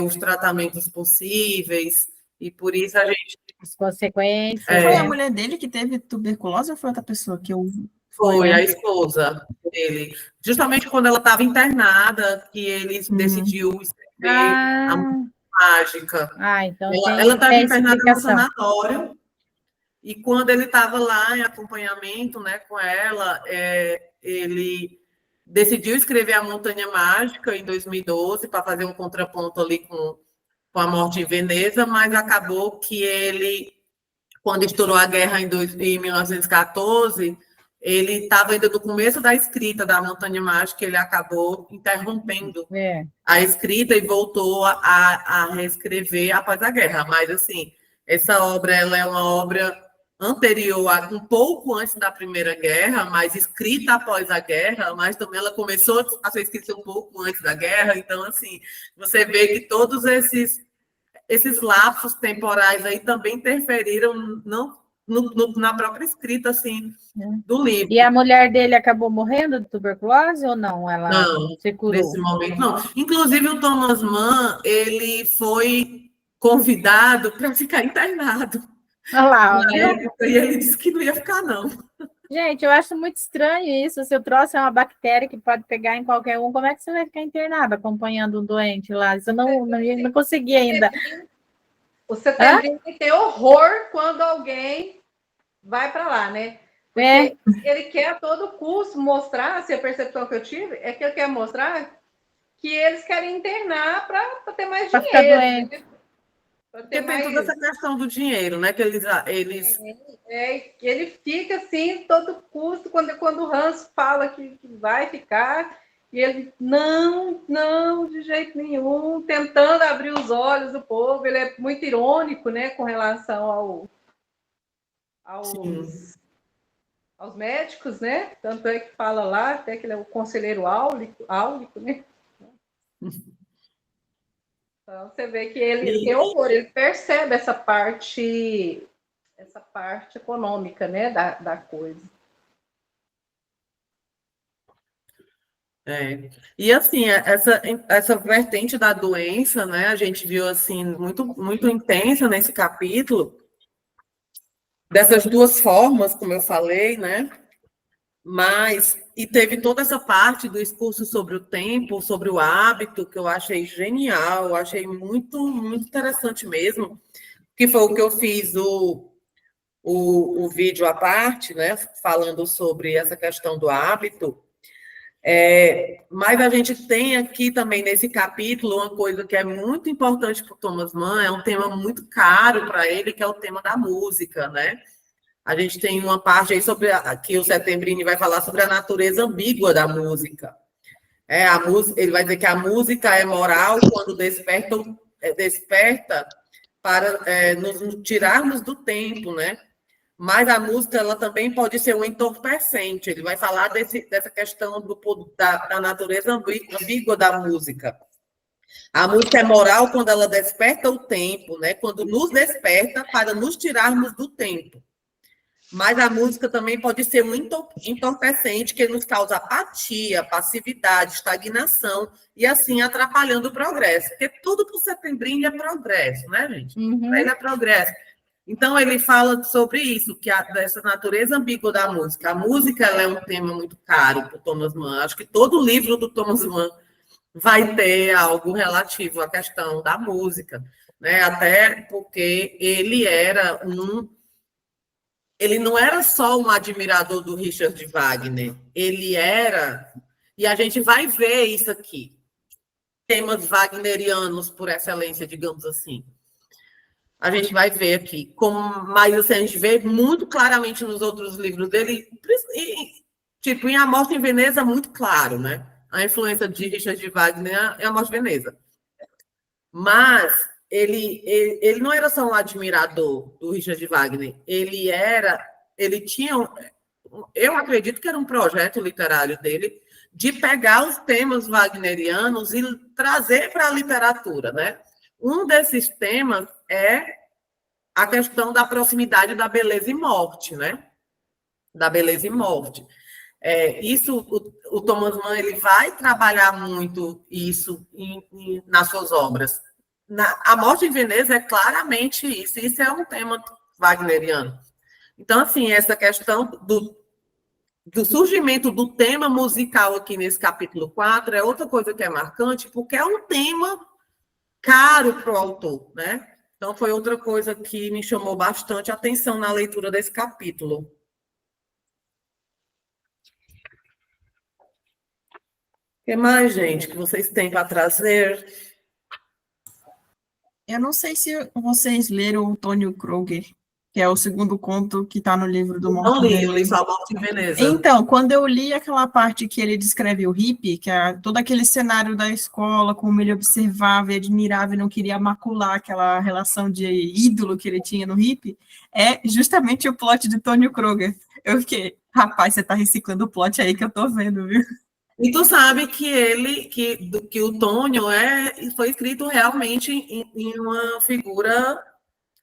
os tratamentos possíveis, e por isso a gente As consequências, Foi a né? mulher dele que teve tuberculose ou foi outra pessoa que eu... foi né? a esposa dele. Justamente quando ela estava internada, que ele decidiu escrever a mágica. Então Ela estava tem internada no explicação. sanatório, e quando ele estava lá em acompanhamento, né, com ela, ele decidiu escrever A Montanha Mágica em 2012 para fazer um contraponto ali com a morte em Veneza, mas acabou que ele, quando estourou a guerra em 1914, ele estava ainda no começo da escrita da Montanha Mágica, ele acabou interrompendo a escrita e voltou a reescrever após a guerra. Mas, assim, essa obra ela é uma obra anterior, um pouco antes da Primeira Guerra, mas escrita após a guerra, mas também ela começou a ser escrita um pouco antes da guerra. Então, assim, você vê que todos esses lapsos temporais aí também interferiram na própria escrita, assim, do livro. E a mulher dele acabou morrendo de tuberculose ou não? Ela se curou? Nesse momento não. Inclusive, o Thomas Mann, ele foi convidado para ficar internado. Olha lá, Na época, e ele disse que não ia ficar, não. Gente, eu acho muito estranho isso. Se o troço é uma bactéria que pode pegar em qualquer um, como é que você vai ficar internado acompanhando um doente lá? Isso eu não consegui ainda. Você tem que ter horror quando alguém vai para lá, né? É, Ele quer a todo custo mostrar, se a percepção que eu tive, é que ele quer mostrar que eles querem internar para ter mais pra ficar dinheiro. doente. Né? Pra Porque ter tem toda mais. essa questão do dinheiro, né? Que eles Ele fica assim, todo custo, quando o Hans fala que vai ficar, e ele, não, de jeito nenhum, tentando abrir os olhos do povo. Ele é muito irônico, né, com relação sim. aos médicos, né? Tanto é que fala lá, até que ele é o conselheiro áulico, né? Então, você vê que ele tem horror, ele percebe essa parte econômica, né, da coisa. E assim, essa vertente da doença, né, a gente viu assim muito, muito intensa nesse capítulo, dessas duas formas, como eu falei, né? E teve toda essa parte do discurso sobre o tempo, sobre o hábito, que eu achei genial, eu achei muito, muito interessante mesmo, que foi o que eu fiz o vídeo à parte, né, falando sobre essa questão do hábito. Mas a gente tem aqui também nesse capítulo uma coisa que é muito importante para o Thomas Mann, é um tema muito caro para ele, que é o tema da música, né? A gente tem uma parte aí sobre que o Settembrini vai falar sobre a natureza ambígua da música. Ele vai dizer que a música é moral quando desperta para nos tirarmos do tempo, né? Mas a música ela também pode ser um entorpecente. Ele vai falar dessa questão da natureza ambígua da música. A música é moral quando ela desperta o tempo, né? Quando nos desperta para nos tirarmos do tempo. Mas a música também pode ser um entorpecente que nos causa apatia, passividade, estagnação e assim atrapalhando o progresso. Porque tudo para o Settembrini é progresso, né, gente? Para ele é progresso. Então, ele fala sobre isso, dessa natureza ambígua da música. A música ela é um tema muito caro para o Thomas Mann. Acho que todo livro do Thomas Mann vai ter algo relativo à questão da música, né? Até porque ele não era só um admirador do Richard Wagner, ele era, e a gente vai ver isso aqui, temas wagnerianos por excelência, digamos assim. A gente vai ver aqui, mas assim, a gente vê muito claramente nos outros livros dele, tipo, em A Morte em Veneza, muito claro, né? A influência de Richard Wagner é A Morte em Veneza. Mas ele não era só um admirador do Richard Wagner, ele tinha, eu acredito que era um projeto literário dele, de pegar os temas wagnerianos e trazer para a literatura, né? Um desses temas é a questão da proximidade da beleza e morte, né? Da beleza e morte. Isso, o Thomas Mann ele vai trabalhar muito isso nas suas obras. A Morte em Veneza é claramente isso. Isso é um tema wagneriano. Então, assim, essa questão do surgimento do tema musical aqui nesse capítulo 4 é outra coisa que é marcante, porque é um tema caro para o autor, né? Então, foi outra coisa que me chamou bastante a atenção na leitura desse capítulo. O que mais, gente, que vocês têm para trazer? Eu não sei se vocês leram o Tônio Kroger, que é o segundo conto que está no livro do Morte Não em li, Veneza. eu li só a Morte em Veneza. Então, quando eu li aquela parte que ele descreve o hippie, que é todo aquele cenário da escola, como ele observava e admirava e não queria macular aquela relação de ídolo que ele tinha no hippie, é justamente o plot de Tônio Kroger. Eu fiquei, rapaz, você está reciclando o plot aí que eu tô vendo, viu? E tu sabe que o Tônio foi escrito realmente em uma figura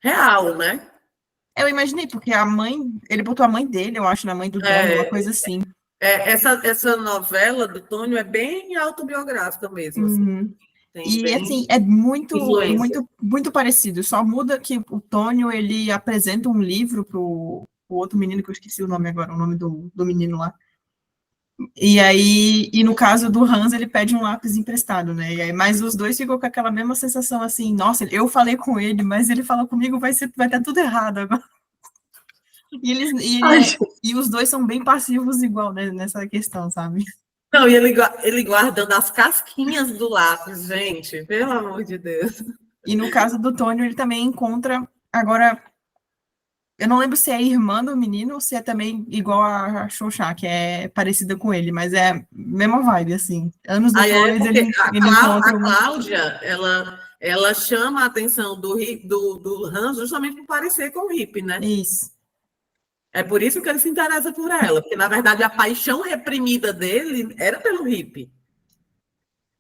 real, né? Eu imaginei, porque ele botou a mãe dele, eu acho, na mãe do Tônio, uma coisa assim. Essa novela do Tônio é bem autobiográfica mesmo. Assim. E, assim, é muito, influência. muito, muito parecido. Só muda que o Tônio, ele apresenta um livro pro outro menino, que eu esqueci o nome agora, o nome do menino lá. E no caso do Hans, ele pede um lápis emprestado, né? E aí, mas os dois ficam com aquela mesma sensação, assim, nossa, eu falei com ele, mas ele falou comigo, vai estar tudo errado agora. Ai, E os dois são bem passivos igual, né, nessa questão, sabe? não, e ele guardando as casquinhas do lápis, gente, pelo amor de Deus. E no caso do Tônio, ele também encontra. Agora, eu não lembro se é irmã do menino ou se é também igual a Xoxá, que é parecida com ele, mas é a mesma vibe, assim. Anos Aí é depois, porque ele encontra A um. Cláudia, ela chama a atenção do Hans justamente por parecer com o hippie, né? Isso. É por isso que ele se interessa por ela, porque na verdade a paixão reprimida dele era pelo hippie.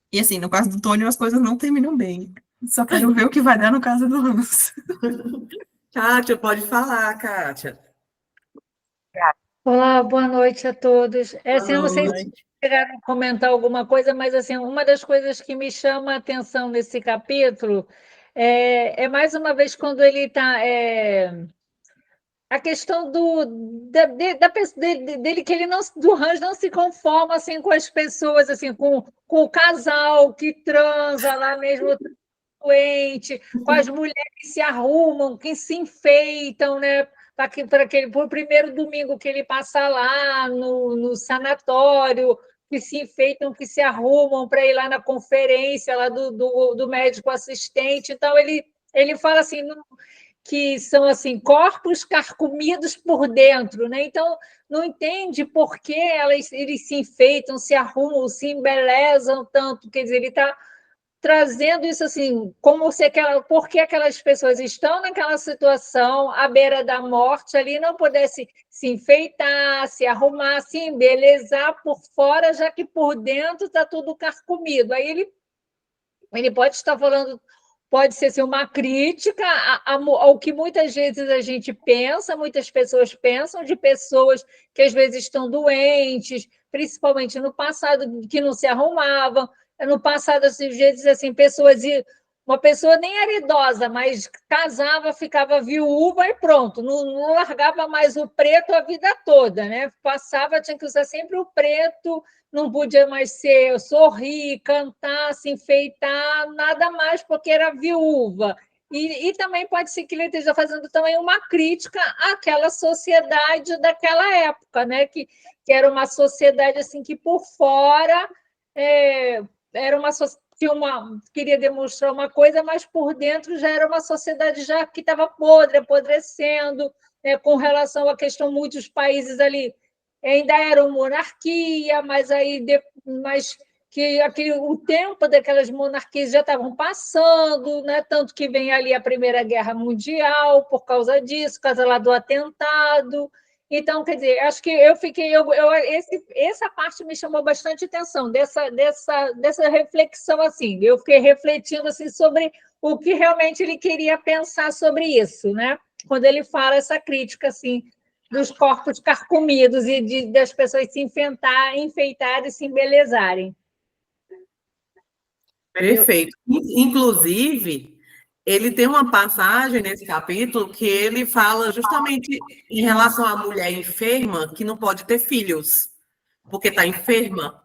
E assim, no caso do Tônio, as coisas não terminam bem. Só quero ver o que vai dar no caso do Hans. Kátia, pode falar, Kátia. Olá, boa noite a todos. Assim, eu não sei se Boa chegaram a comentar alguma coisa, mas assim, uma das coisas que me chama a atenção nesse capítulo é mais uma vez quando ele está a questão dele que ele não do Hans não se conforma assim com as pessoas assim com o casal que transa lá mesmo doente, com as mulheres que se arrumam, que se enfeitam, né? Para o primeiro domingo que ele passa lá no sanatório, que se enfeitam, que se arrumam para ir lá na conferência lá do médico assistente. Então, ele fala assim, que são assim corpos carcomidos por dentro, né? Então não entende por que eles se enfeitam, se arrumam, se embelezam tanto. Quer dizer, ele está trazendo isso assim, como se porque aquelas pessoas estão naquela situação, à beira da morte, ali não pudesse se enfeitar, se arrumar, se embelezar por fora, já que por dentro está tudo carcomido. Aí ele pode estar falando, pode ser assim, uma crítica ao que muitas vezes a gente pensa, muitas pessoas pensam de pessoas que às vezes estão doentes, principalmente no passado, que não se arrumavam. No passado, às vezes, assim, uma pessoa nem era idosa, mas casava, ficava viúva e pronto, não largava mais o preto a vida toda, né? Passava, tinha que usar sempre o preto, não podia mais sorrir, cantar, se enfeitar, nada mais, porque era viúva. E também pode ser que ele esteja fazendo também uma crítica àquela sociedade daquela época, né? Que era uma sociedade assim que por fora era queria demonstrar uma coisa, mas por dentro já era uma sociedade já que estava podre, apodrecendo, com relação à questão, muitos países ali ainda eram monarquia, mas que o tempo daquelas monarquias já estavam passando, né? Tanto que vem ali a Primeira Guerra Mundial por causa disso, por causa lá do atentado. Então, quer dizer, acho que essa parte me chamou bastante atenção, dessa reflexão, assim, eu fiquei refletindo assim, sobre o que realmente ele queria pensar sobre isso, né? Quando ele fala essa crítica assim, dos corpos carcomidos e das pessoas se enfeitarem e se embelezarem. Perfeito. Inclusive, ele tem uma passagem nesse capítulo que ele fala justamente em relação à mulher enferma que não pode ter filhos, porque está enferma.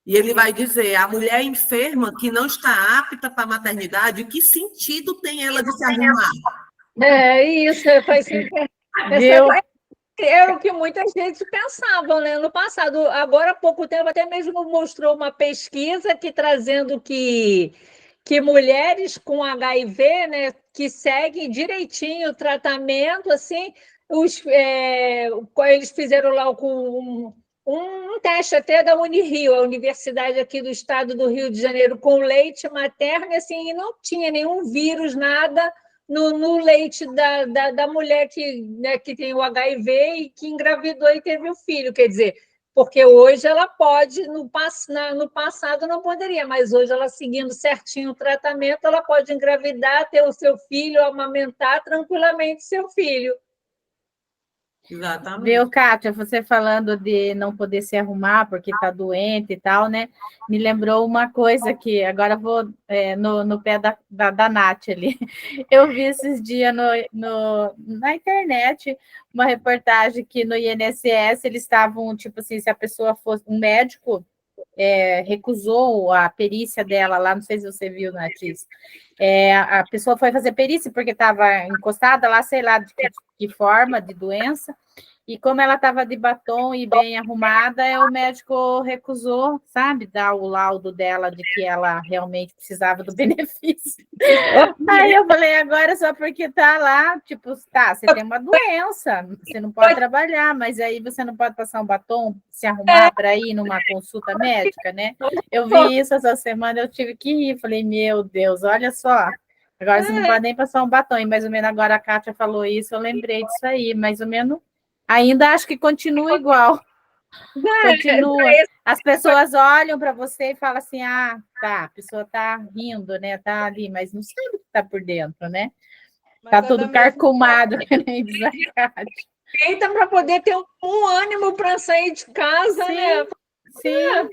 E ele vai dizer, a mulher enferma que não está apta para a maternidade, que sentido tem ela de se arrumar? Isso, faz é o que muita gente pensavam, né? No passado. Agora, há pouco tempo, até mesmo mostrou uma pesquisa trazendo que mulheres com HIV, né, que seguem direitinho o tratamento, assim, eles fizeram lá com um teste até da Unirio, a universidade aqui do estado do Rio de Janeiro, com leite materno, assim, e não tinha nenhum vírus, nada no leite da mulher que tem o HIV e que engravidou e teve o filho. Quer dizer, porque hoje ela pode, no passado não poderia, mas hoje ela seguindo certinho o tratamento, ela pode engravidar, ter o seu filho, amamentar tranquilamente seu filho. Exatamente. Viu, Kátia, você falando de não poder se arrumar porque está doente e tal, né? Me lembrou uma coisa que agora vou no pé da Nath ali. Eu vi esses dias na internet uma reportagem que no INSS eles estavam, tipo assim, se a pessoa fosse um médico recusou a perícia dela lá, não sei se você viu, Natis. A pessoa foi fazer perícia porque estava encostada lá, sei lá de que forma, de doença, e como ela estava de batom e bem arrumada, o médico recusou, sabe, dar o laudo dela de que ela realmente precisava do benefício. Aí eu falei, agora só porque tá lá, tipo, tá, você tem uma doença, você não pode trabalhar, mas aí você não pode passar um batom, se arrumar para ir numa consulta médica, né? Eu vi isso essa semana, eu tive que rir, falei, meu Deus, olha só, agora você não pode nem passar um batom, e mais ou menos agora a Kátia falou isso, eu lembrei disso aí, mais ou menos, ainda acho que continua igual. Continua. As pessoas olham para você e falam assim, ah, tá, a pessoa tá rindo, né? Tá ali, mas não sabe o que tá por dentro, né? Tá todo carcomado, que nem diz a Kátia. Feita para poder ter um ânimo para sair de casa, sim, né? Sim.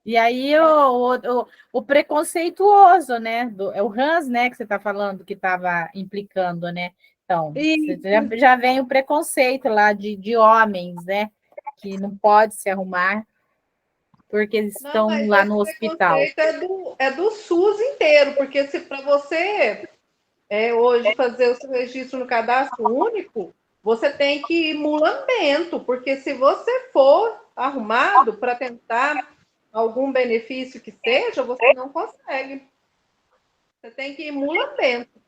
E aí o preconceituoso, né? É o Hans, né, que você está falando, que estava implicando, né? Então, já vem o preconceito lá de homens, né? Que não pode se arrumar porque eles estão lá no hospital. É do SUS inteiro, porque se para você hoje fazer o seu registro no cadastro único, você tem que ir mulambento, porque se você for arrumado para tentar algum benefício que seja, você não consegue. Você tem que ir mulambento.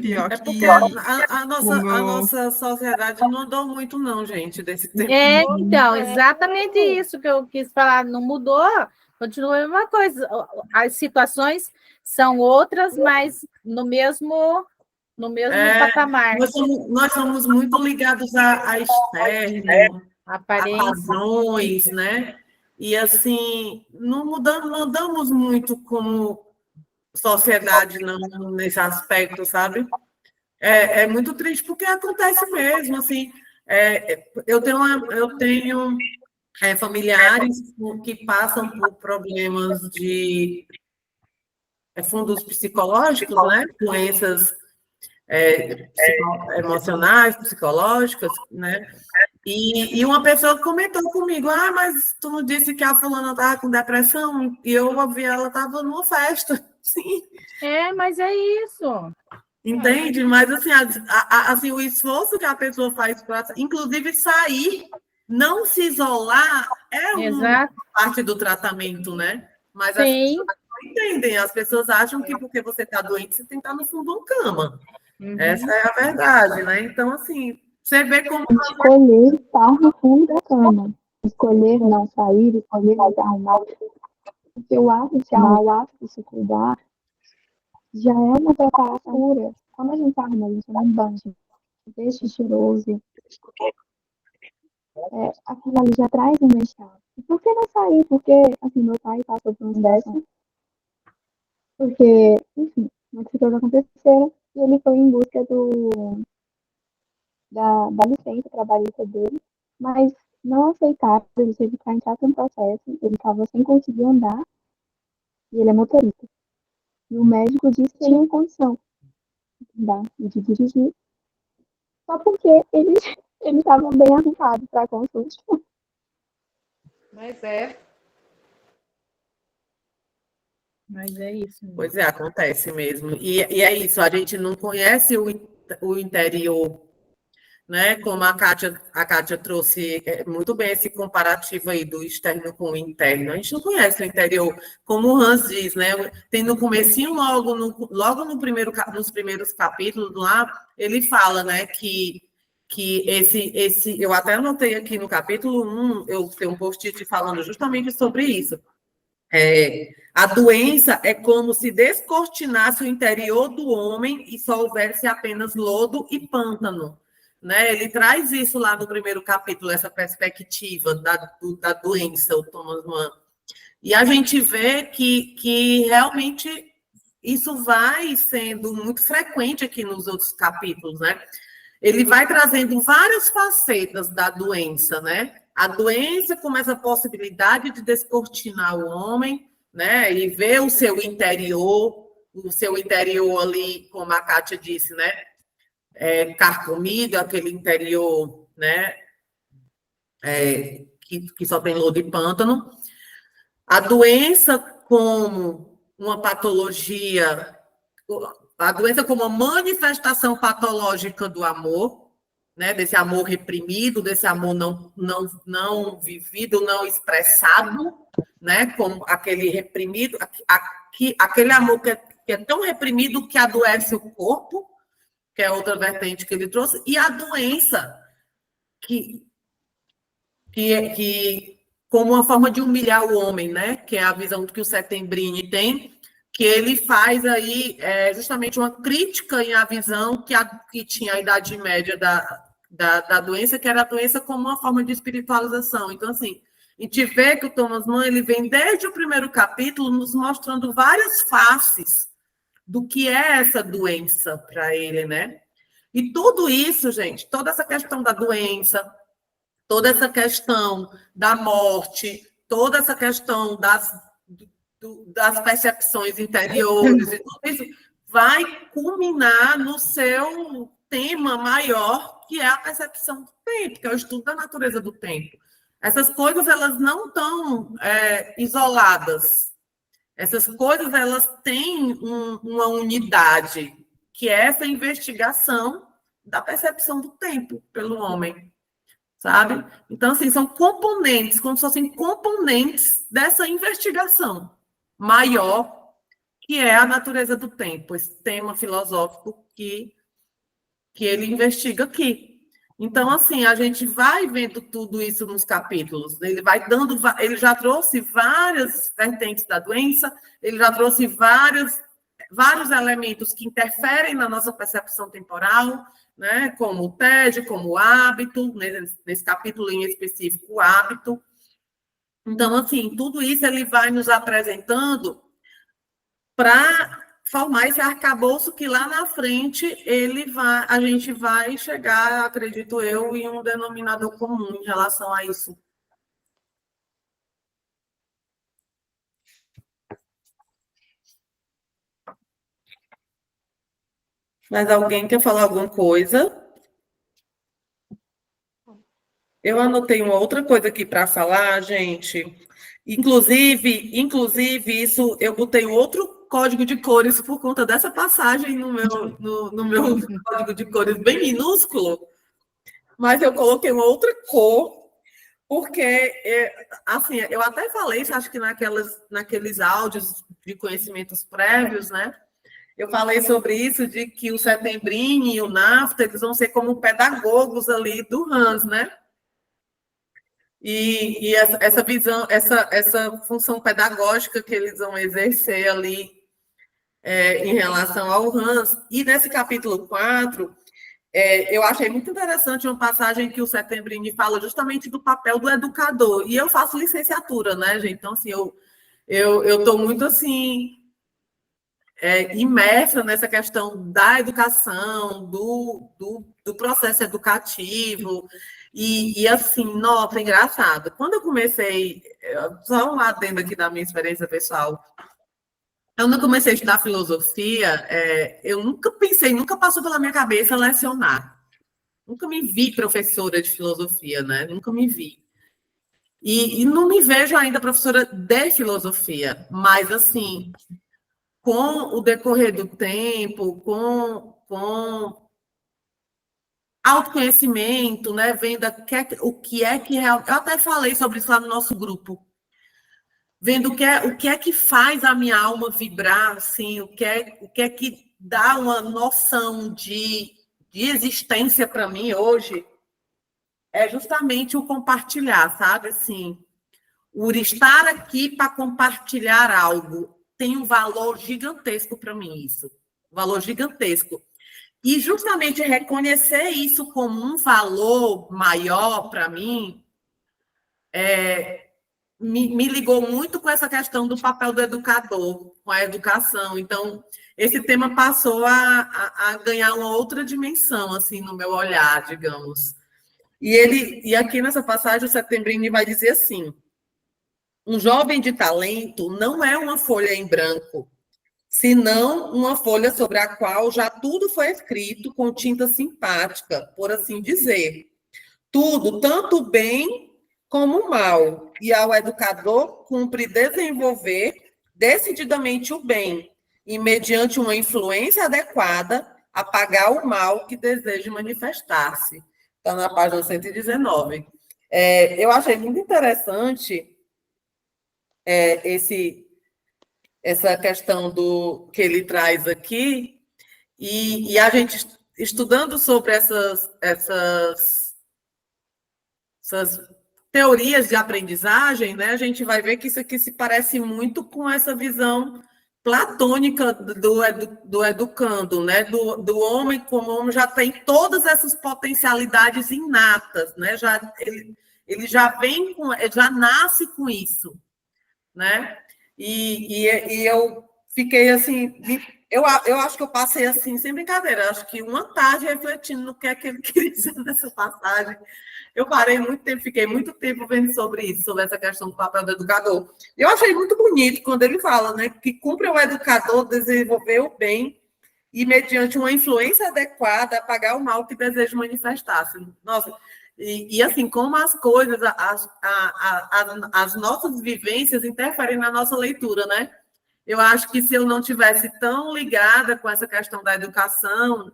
Pior É porque que a o meu... nossa sociedade não andou muito, não, gente, desse tempo. Então, exatamente isso que eu quis falar. Não mudou, continua a mesma coisa. As situações são outras, mas no mesmo patamar. Nós somos muito ligados a externo, a Aparência. padrões, né? E, assim, não andamos muito como sociedade não, nesse aspecto, sabe? É muito triste, porque acontece mesmo, assim. Eu tenho familiares que passam por problemas de fundos psicológicos, né? Doenças emocionais, psicológicas, né? E uma pessoa comentou comigo, mas tu não disse que a fulana estava com depressão? E eu ouvi ela estava numa festa. Sim. Mas é isso. Entende? Mas, assim, o esforço que a pessoa faz para, inclusive, sair, não se isolar, uma parte do tratamento, né? Mas as pessoas não entendem. As pessoas acham que porque você está doente, você tem que estar no fundo de uma cama. Essa é a verdade, né? Então, assim, você vê como... Escolher estar no fundo da cama. Escolher não sair, escolher não se arrumar. Porque o ato de se arrumar, o ato de se cuidar, já é uma preparação. Quando a gente se arruma, a gente não banho, deixa cheiroso. Aquilo ali já traz um bem-estar. E por que não sair? Porque, assim, meu pai passou por um décimo. Porque, enfim, muitas coisas aconteceram e ele foi em busca da licença trabalhista dele, mas não aceitaram, ele teve que entrar em processo, ele estava sem conseguir andar e ele é motorista. E o médico disse que ele tinha condição de dirigir, só porque ele estava bem arrumado para a consulta. Mas Mas é isso. Pois acontece mesmo. E é isso, a gente não conhece o interior, né? Como a Kátia trouxe muito bem esse comparativo aí do externo com o interno. A gente não conhece o interior, como o Hans diz, né? Tem no comecinho, logo nos primeiros capítulos lá, ele fala, né, que eu até anotei aqui no capítulo 1, eu tenho um post-it falando justamente sobre isso. A doença é como se descortinasse o interior do homem e só houvesse apenas lodo e pântano. Né? Ele traz isso lá no primeiro capítulo, essa perspectiva da doença, o Thomas Mann. E a gente vê que realmente isso vai sendo muito frequente aqui nos outros capítulos, né? Ele vai trazendo várias facetas da doença, né? A doença como essa possibilidade de descortinar o homem, né? E ver o seu interior ali, como a Kátia disse, né? Carcomido, aquele interior, né? Que só tem lodo e pântano. A doença como uma patologia, a doença como uma manifestação patológica do amor, né, desse amor reprimido, desse amor não vivido, não expressado, né, como aquele reprimido, aquele amor que é tão reprimido que adoece o corpo, que é outra vertente que ele trouxe, e a doença que como uma forma de humilhar o homem, né? Que é a visão que o Settembrini tem, que ele faz aí justamente uma crítica em a visão que tinha a Idade Média da doença, que era a doença como uma forma de espiritualização. Então, assim, a gente vê que o Thomas Mann, ele vem desde o primeiro capítulo nos mostrando várias faces do que é essa doença para ele, né? E tudo isso, gente, toda essa questão da doença, toda essa questão da morte, toda essa questão das percepções interiores, e tudo isso vai culminar no seu tema maior, que é a percepção do tempo, que é o estudo da natureza do tempo. Essas coisas, elas não estão isoladas. Essas coisas, elas têm uma unidade, que é essa investigação da percepção do tempo pelo homem. Sabe? Então, assim, são componentes, como se fossem componentes dessa investigação maior, que é a natureza do tempo, esse tema filosófico que ele investiga aqui. Então, assim, a gente vai vendo tudo isso nos capítulos. Ele já trouxe várias vertentes da doença, ele já trouxe vários elementos que interferem na nossa percepção temporal, né, como o TED, como o hábito, nesse capítulo em específico, o hábito. Então, assim, tudo isso ele vai nos apresentando para formar esse arcabouço que lá na frente a gente vai chegar, acredito eu, em um denominador comum em relação a isso. Mas alguém quer falar alguma coisa? Eu anotei uma outra coisa aqui para falar, gente. Inclusive, isso eu botei outro código de cores por conta dessa passagem no meu código de cores bem minúsculo, mas eu coloquei uma outra cor, porque, assim, eu até falei, acho que naqueles áudios de conhecimentos prévios, né? Eu falei sobre isso, de que o Settembrini e o NAFTA, eles vão ser como pedagogos ali do Hans, né? E essa visão, essa função pedagógica que eles vão exercer ali em relação ao Hans. E nesse capítulo 4, eu achei muito interessante uma passagem que o Settembrini fala justamente do papel do educador. E eu faço licenciatura, né, gente? Então, assim, eu estou muito, assim, imersa nessa questão da educação, do processo educativo. E assim, nossa, engraçado. Quando eu comecei, só um adendo aqui da minha experiência pessoal, quando eu comecei a estudar filosofia, eu nunca passou pela minha cabeça lecionar. Nunca me vi professora de filosofia, né? Nunca me vi. E não me vejo ainda professora de filosofia, mas, assim, com o decorrer do tempo, com autoconhecimento, né? Vendo o que é que realmente. Eu até falei sobre isso lá no nosso grupo. Vendo o que é que faz a minha alma vibrar, assim, o que é que dá uma noção de existência para mim hoje, é justamente o compartilhar, sabe? Assim, o estar aqui para compartilhar algo tem um valor gigantesco para mim, isso. Um valor gigantesco. E justamente reconhecer isso como um valor maior para mim me ligou muito com essa questão do papel do educador, com a educação. Então, esse tema passou a ganhar uma outra dimensão, assim, no meu olhar, digamos. E aqui nessa passagem, o Settembrini vai dizer assim: um jovem de talento não é uma folha em branco, senão uma folha sobre a qual já tudo foi escrito com tinta simpática, por assim dizer. Tudo, tanto o bem como mal, e ao educador cumpre desenvolver decididamente o bem, e mediante uma influência adequada, apagar o mal que deseja manifestar-se. Está na página 119. Eu achei muito interessante essa questão que ele traz aqui, e a gente estudando sobre essas teorias de aprendizagem, né, a gente vai ver que isso aqui se parece muito com essa visão platônica do educando, né, do homem, como o homem já tem todas essas potencialidades inatas, né, ele já vem já nasce com isso, né, e eu fiquei assim, eu acho que eu passei assim, sem brincadeira, acho que uma tarde refletindo no que é que ele queria dizer nessa passagem. Eu parei muito tempo, fiquei muito tempo vendo sobre isso, sobre essa questão do papel do educador. Eu achei muito bonito quando ele fala, né, que cumpre o educador desenvolver o bem e, mediante uma influência adequada, apagar o mal que deseja manifestar-se. Nossa, e assim, como as coisas, as nossas vivências interferem na nossa leitura, né? Eu acho que se eu não tivesse tão ligada com essa questão da educação,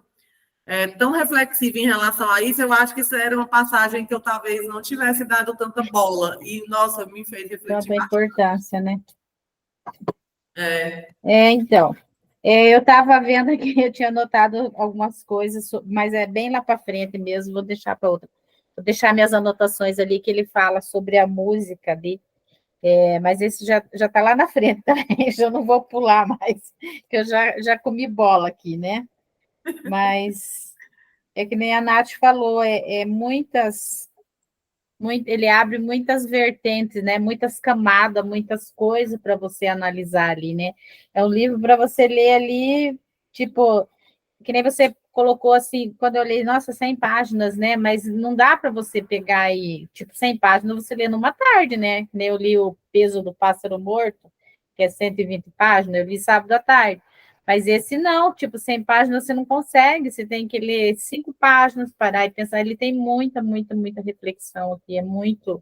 tão reflexiva em relação a isso, eu acho que isso era uma passagem que eu talvez não tivesse dado tanta bola. E, nossa, me fez refletir Tanta importância, né? É. Então, eu estava vendo aqui, eu tinha anotado algumas coisas, mas é bem lá para frente mesmo, vou deixar para outra. Vou deixar minhas anotações ali, que ele fala sobre a música ali, mas esse já está lá na frente também, já não vou pular mais, que eu já comi bola aqui, né? Mas é que nem a Nath falou, ele abre muitas vertentes, né? Muitas camadas, muitas coisas para você analisar ali, né? É um livro para você ler ali, tipo, que nem você colocou assim, quando eu li, nossa, 100 páginas, né? Mas não dá para você pegar aí, tipo, 100 páginas você lê numa tarde, né? Que nem eu li O Peso do Pássaro Morto, que é 120 páginas, eu li sábado à tarde. Mas esse não, tipo, 100 páginas você não consegue, você tem que ler 5 páginas, parar e pensar. Ele tem muita, muita, muita reflexão aqui, é muito.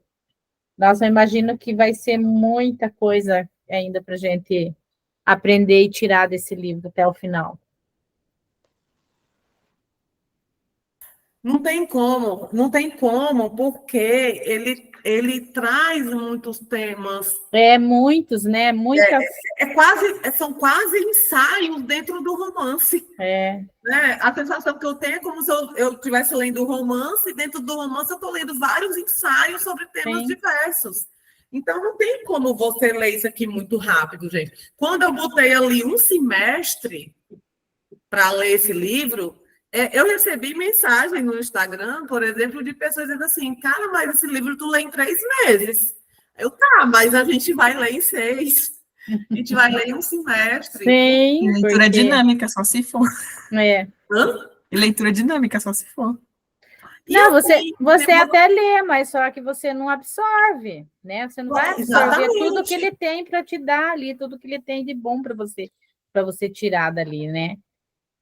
Nossa, eu imagino que vai ser muita coisa ainda para a gente aprender e tirar desse livro até o final. Não tem como, porque ele traz muitos temas. Muitos, né? Muitas. São quase ensaios dentro do romance. Né? A sensação que eu tenho é como se eu estivesse lendo um romance, e dentro do romance eu estou lendo vários ensaios sobre temas diversos. Então, não tem como você ler isso aqui muito rápido, gente. Quando eu botei ali um semestre para ler esse livro, eu recebi mensagem no Instagram, por exemplo, de pessoas dizendo assim, cara, mas esse livro tu lê em 3 meses. Mas a gente vai ler em 6. A gente vai ler em um semestre. Sim, e leitura dinâmica, só se for. Hã? E leitura dinâmica, só se for. Não, você até lê, mas só que você não absorve, né? Você não vai absorver tudo que ele tem para te dar ali, tudo que ele tem de bom para você tirar dali, né?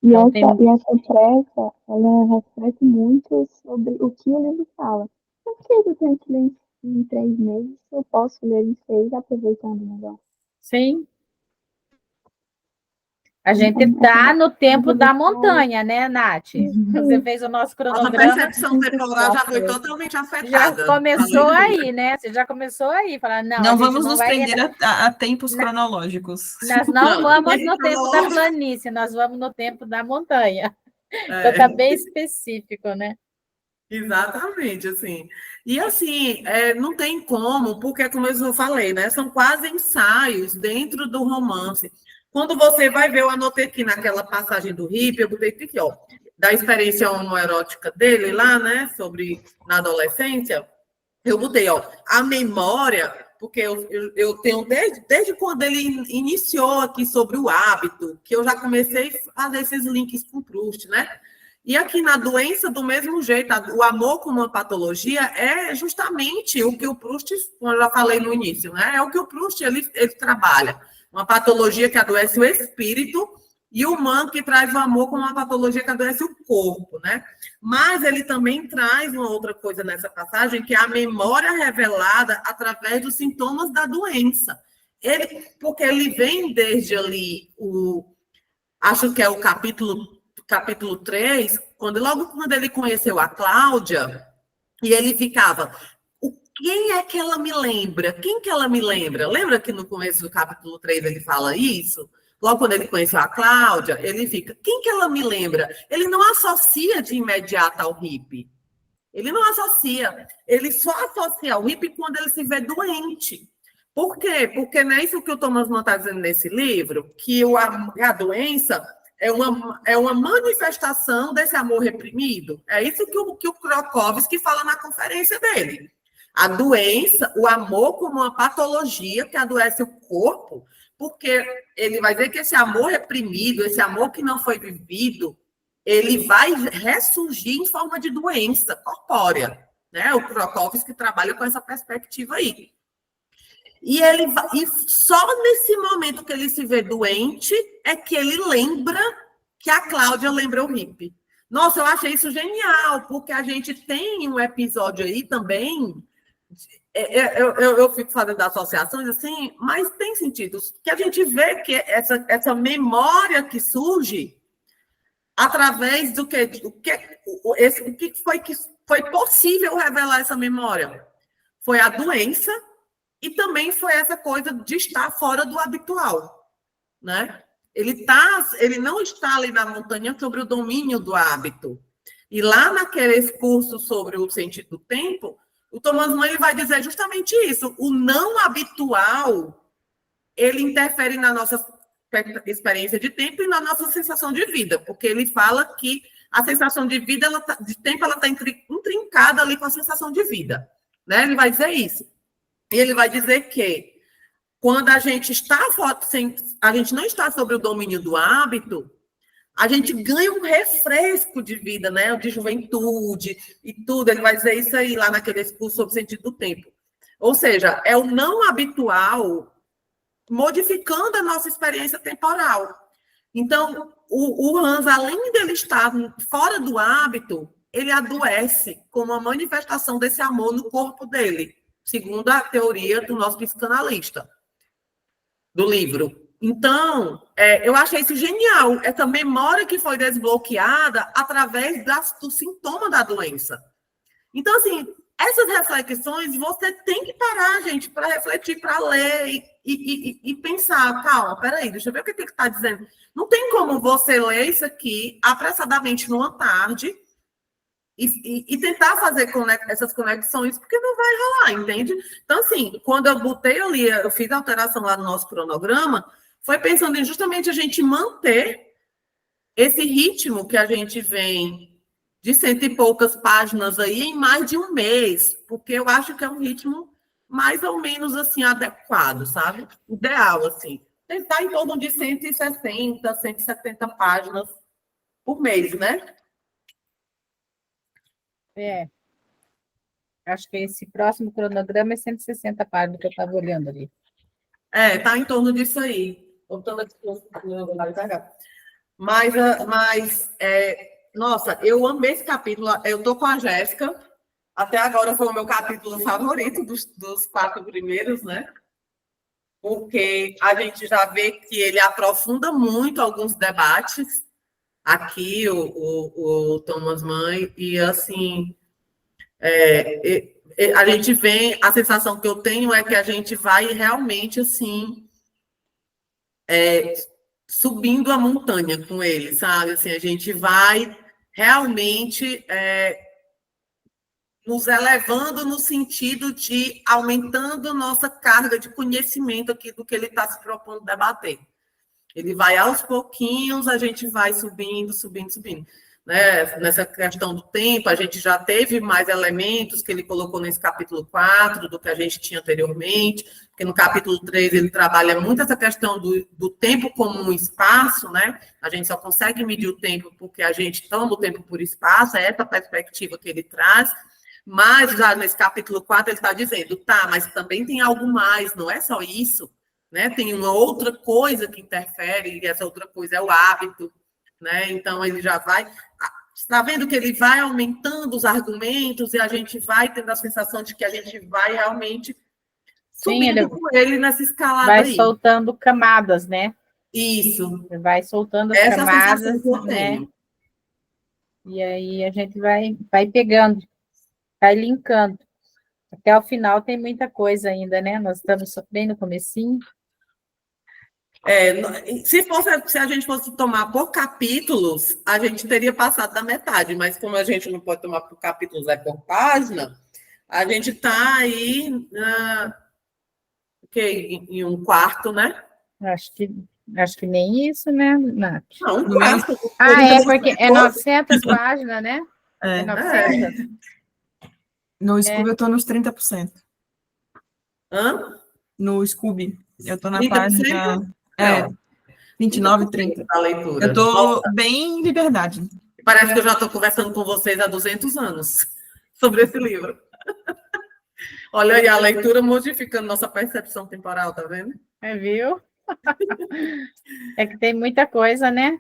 E essa pressa, ela reflete muito sobre o que o livro fala. Por que eu tenho que ler em 3 meses se eu posso ler em 6 aproveitando melhor? Sim. A gente está no tempo da montanha, né, Nath? Você fez o nosso cronograma. A percepção temporal já foi totalmente afetada. Já começou aí, né? Você já começou aí, falar, não vamos nos prender a tempos cronológicos. Nós não vamos no tempo da planície, nós vamos no tempo da montanha. Então está bem específico, né? Exatamente, assim. E assim, não tem como, porque como eu falei, né? São quase ensaios dentro do romance. Quando você vai ver, eu anotei aqui naquela passagem do Hippie, eu botei aqui, ó, da experiência homoerótica dele lá, né, na adolescência, eu botei, ó, a memória, porque eu tenho desde quando ele iniciou aqui sobre o hábito, que eu já comecei a fazer esses links com Proust, né? E aqui na doença, do mesmo jeito, o amor como uma patologia é justamente o que o Proust, como eu já falei no início, né? É o que o Proust ele trabalha. Uma patologia que adoece o espírito e o humano que traz o amor como uma patologia que adoece o corpo, né? Mas ele também traz uma outra coisa nessa passagem, que é a memória revelada através dos sintomas da doença. Porque ele vem desde ali, acho que é o capítulo 3, logo quando ele conheceu a Cláudia, e ele ficava, quem é que ela me lembra? Quem que ela me lembra? Lembra que no começo do capítulo 3 ele fala isso? Logo quando ele conheceu a Cláudia, ele fica, quem que ela me lembra? Ele não associa de imediato ao hippie. Ele não associa. Ele só associa ao hippie quando ele se vê doente. Por quê? Porque não é isso que o Thomas Mann está dizendo nesse livro, que a doença é uma manifestação desse amor reprimido. É isso que o Krokowski fala na conferência dele. A doença, o amor como uma patologia que adoece o corpo, porque ele vai dizer que esse amor reprimido, esse amor que não foi vivido, ele vai ressurgir em forma de doença corpórea, né? O Krokowski trabalha com essa perspectiva aí. E só nesse momento que ele se vê doente é que ele lembra que a Cláudia lembra o hippie. Nossa, eu achei isso genial, porque a gente tem um episódio aí também. Eu fico fazendo associações assim, mas tem sentido, que a gente vê que essa memória que surge através do que foi possível revelar essa memória. Foi a doença e também foi essa coisa de estar fora do habitual, né? Ele não está ali na montanha sobre o domínio do hábito. E lá naquele curso sobre o sentido do tempo, o Thomas Mann ele vai dizer justamente isso. O não habitual, ele interfere na nossa experiência de tempo e na nossa sensação de vida, porque ele fala que a sensação de vida, de tempo, ela está intrincada ali com a sensação de vida, né? Ele vai dizer isso. E ele vai dizer que quando a gente não está sobre o domínio do hábito, a gente ganha um refresco de vida, né? De juventude e tudo. Ele vai dizer isso aí lá naquele discurso sobre o sentido do tempo. Ou seja, é o não habitual modificando a nossa experiência temporal. Então, o Hans, além dele estar fora do hábito, ele adoece como uma manifestação desse amor no corpo dele, segundo a teoria do nosso psicanalista, do livro. Então, eu achei isso genial, essa memória que foi desbloqueada através do sintoma da doença. Então, assim, essas reflexões, você tem que parar, gente, para refletir, para ler e pensar, calma, peraí, deixa eu ver o que ele está dizendo. Não tem como você ler isso aqui apressadamente numa tarde e tentar fazer essas conexões, porque não vai rolar, entende? Então, assim, quando eu botei ali, eu fiz a alteração lá no nosso cronograma, foi pensando em justamente a gente manter esse ritmo que a gente vem de 100 e poucas páginas aí em mais de um mês, porque eu acho que é um ritmo mais ou menos assim adequado, sabe? Ideal, assim. Tentar em torno de 160, 170 páginas por mês, né? Acho que esse próximo cronograma é 160 páginas que eu estava olhando ali. Tá em torno disso aí. Voltando aqui, nossa, eu amei esse capítulo. Eu tô com a Jéssica. Até agora foi o meu capítulo favorito dos 4 primeiros, né? Porque a gente já vê que ele aprofunda muito alguns debates aqui, o Thomas Mann, e assim, a gente vê, a sensação que eu tenho é que a gente vai realmente, assim, subindo a montanha com ele, sabe? Assim, a gente vai realmente nos elevando no sentido de aumentando nossa carga de conhecimento aqui do que ele está se propondo debater. Ele vai aos pouquinhos, a gente vai subindo. Né? Nessa questão do tempo, a gente já teve mais elementos que ele colocou nesse capítulo 4 do que a gente tinha anteriormente, porque no capítulo 3 ele trabalha muito essa questão do tempo como um espaço, né? A gente só consegue medir o tempo porque a gente toma o tempo por espaço, é essa perspectiva que ele traz, mas já nesse capítulo 4 ele está dizendo, tá, mas também tem algo mais, não é só isso. né? Tem uma outra coisa que interfere, e essa outra coisa é o hábito, né? Então, ele já vai... Está vendo que ele vai aumentando os argumentos e a gente vai tendo a sensação de que a gente vai realmente Sim, subindo com ele nessa escalada vai aí. soltando camadas, né? Isso. Ele vai soltando as Essa é a camadas, sensação que eu né? tenho. E aí a gente vai pegando, vai linkando. Até o final tem muita coisa ainda, né? Nós estamos bem no comecinho. Se a gente fosse tomar por capítulos, a gente teria passado da metade, mas como a gente não pode tomar por capítulos, é por página, a gente está aí em um quarto, né? Acho que nem isso, né, Nath? Não, um No meu- quarto. Porque é 900 páginas, né? É É, 900? no Scooby eu tô nos 30%. Hã? No Scooby, eu tô na 30%? página 29, 30. Da leitura. Eu tô Nossa, bem em liberdade. parece que eu já estou conversando com vocês há 200 anos sobre esse livro. Olha aí, a leitura modificando nossa percepção temporal, tá vendo? Viu? É que tem muita coisa, né?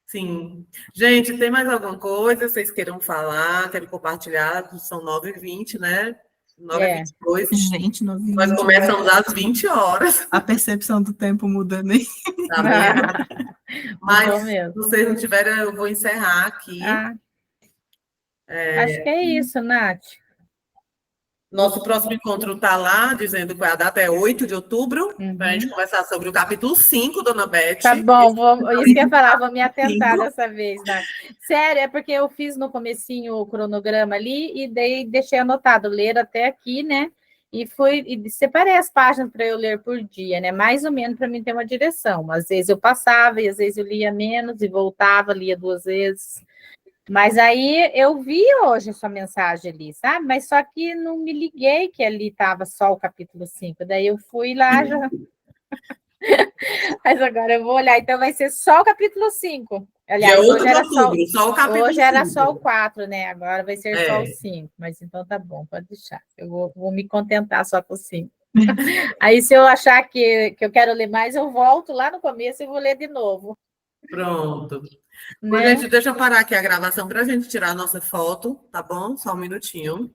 Sim. Gente, tem mais alguma coisa que vocês queiram falar, querem compartilhar? São 9h20, né? 9h22. Gente, Nós 9h20. começamos às 20 horas, A percepção do tempo mudando aí. tá vendo? Mudou Mas, mesmo. se vocês não tiverem, eu vou encerrar aqui. Acho que é isso, Nath. Nosso próximo encontro está lá, dizendo qual é a data, é 8 de outubro, para a gente Uhum. conversar sobre o capítulo 5, Dona Beth. Tá bom, isso que eu ia falar, vou me atentar 5. dessa vez, Nath. Sério, é porque eu fiz no comecinho o cronograma ali e deixei anotado, ler até aqui, né? E separei as páginas para eu ler por dia, né? Mais ou menos para mim ter uma direção. Às vezes eu passava e às vezes eu lia menos e voltava, lia 2 vezes. Mas aí eu vi hoje a sua mensagem ali, sabe? Mas só que não me liguei que ali estava só o capítulo 5. Daí eu fui lá já. Mas agora eu vou olhar, então vai ser só o capítulo 5. Aliás, Dia 8 hoje de era outubro, só o capítulo hoje era 5. só o 4, né? Agora vai ser só o É. 5. Mas então tá bom, pode deixar. Eu vou me contentar só com o 5. Aí, se eu achar que eu quero ler mais, eu volto lá no começo e vou ler de novo. Pronto. Né? Gente, deixa eu parar aqui a gravação para a gente tirar a nossa foto, tá bom? Só um minutinho.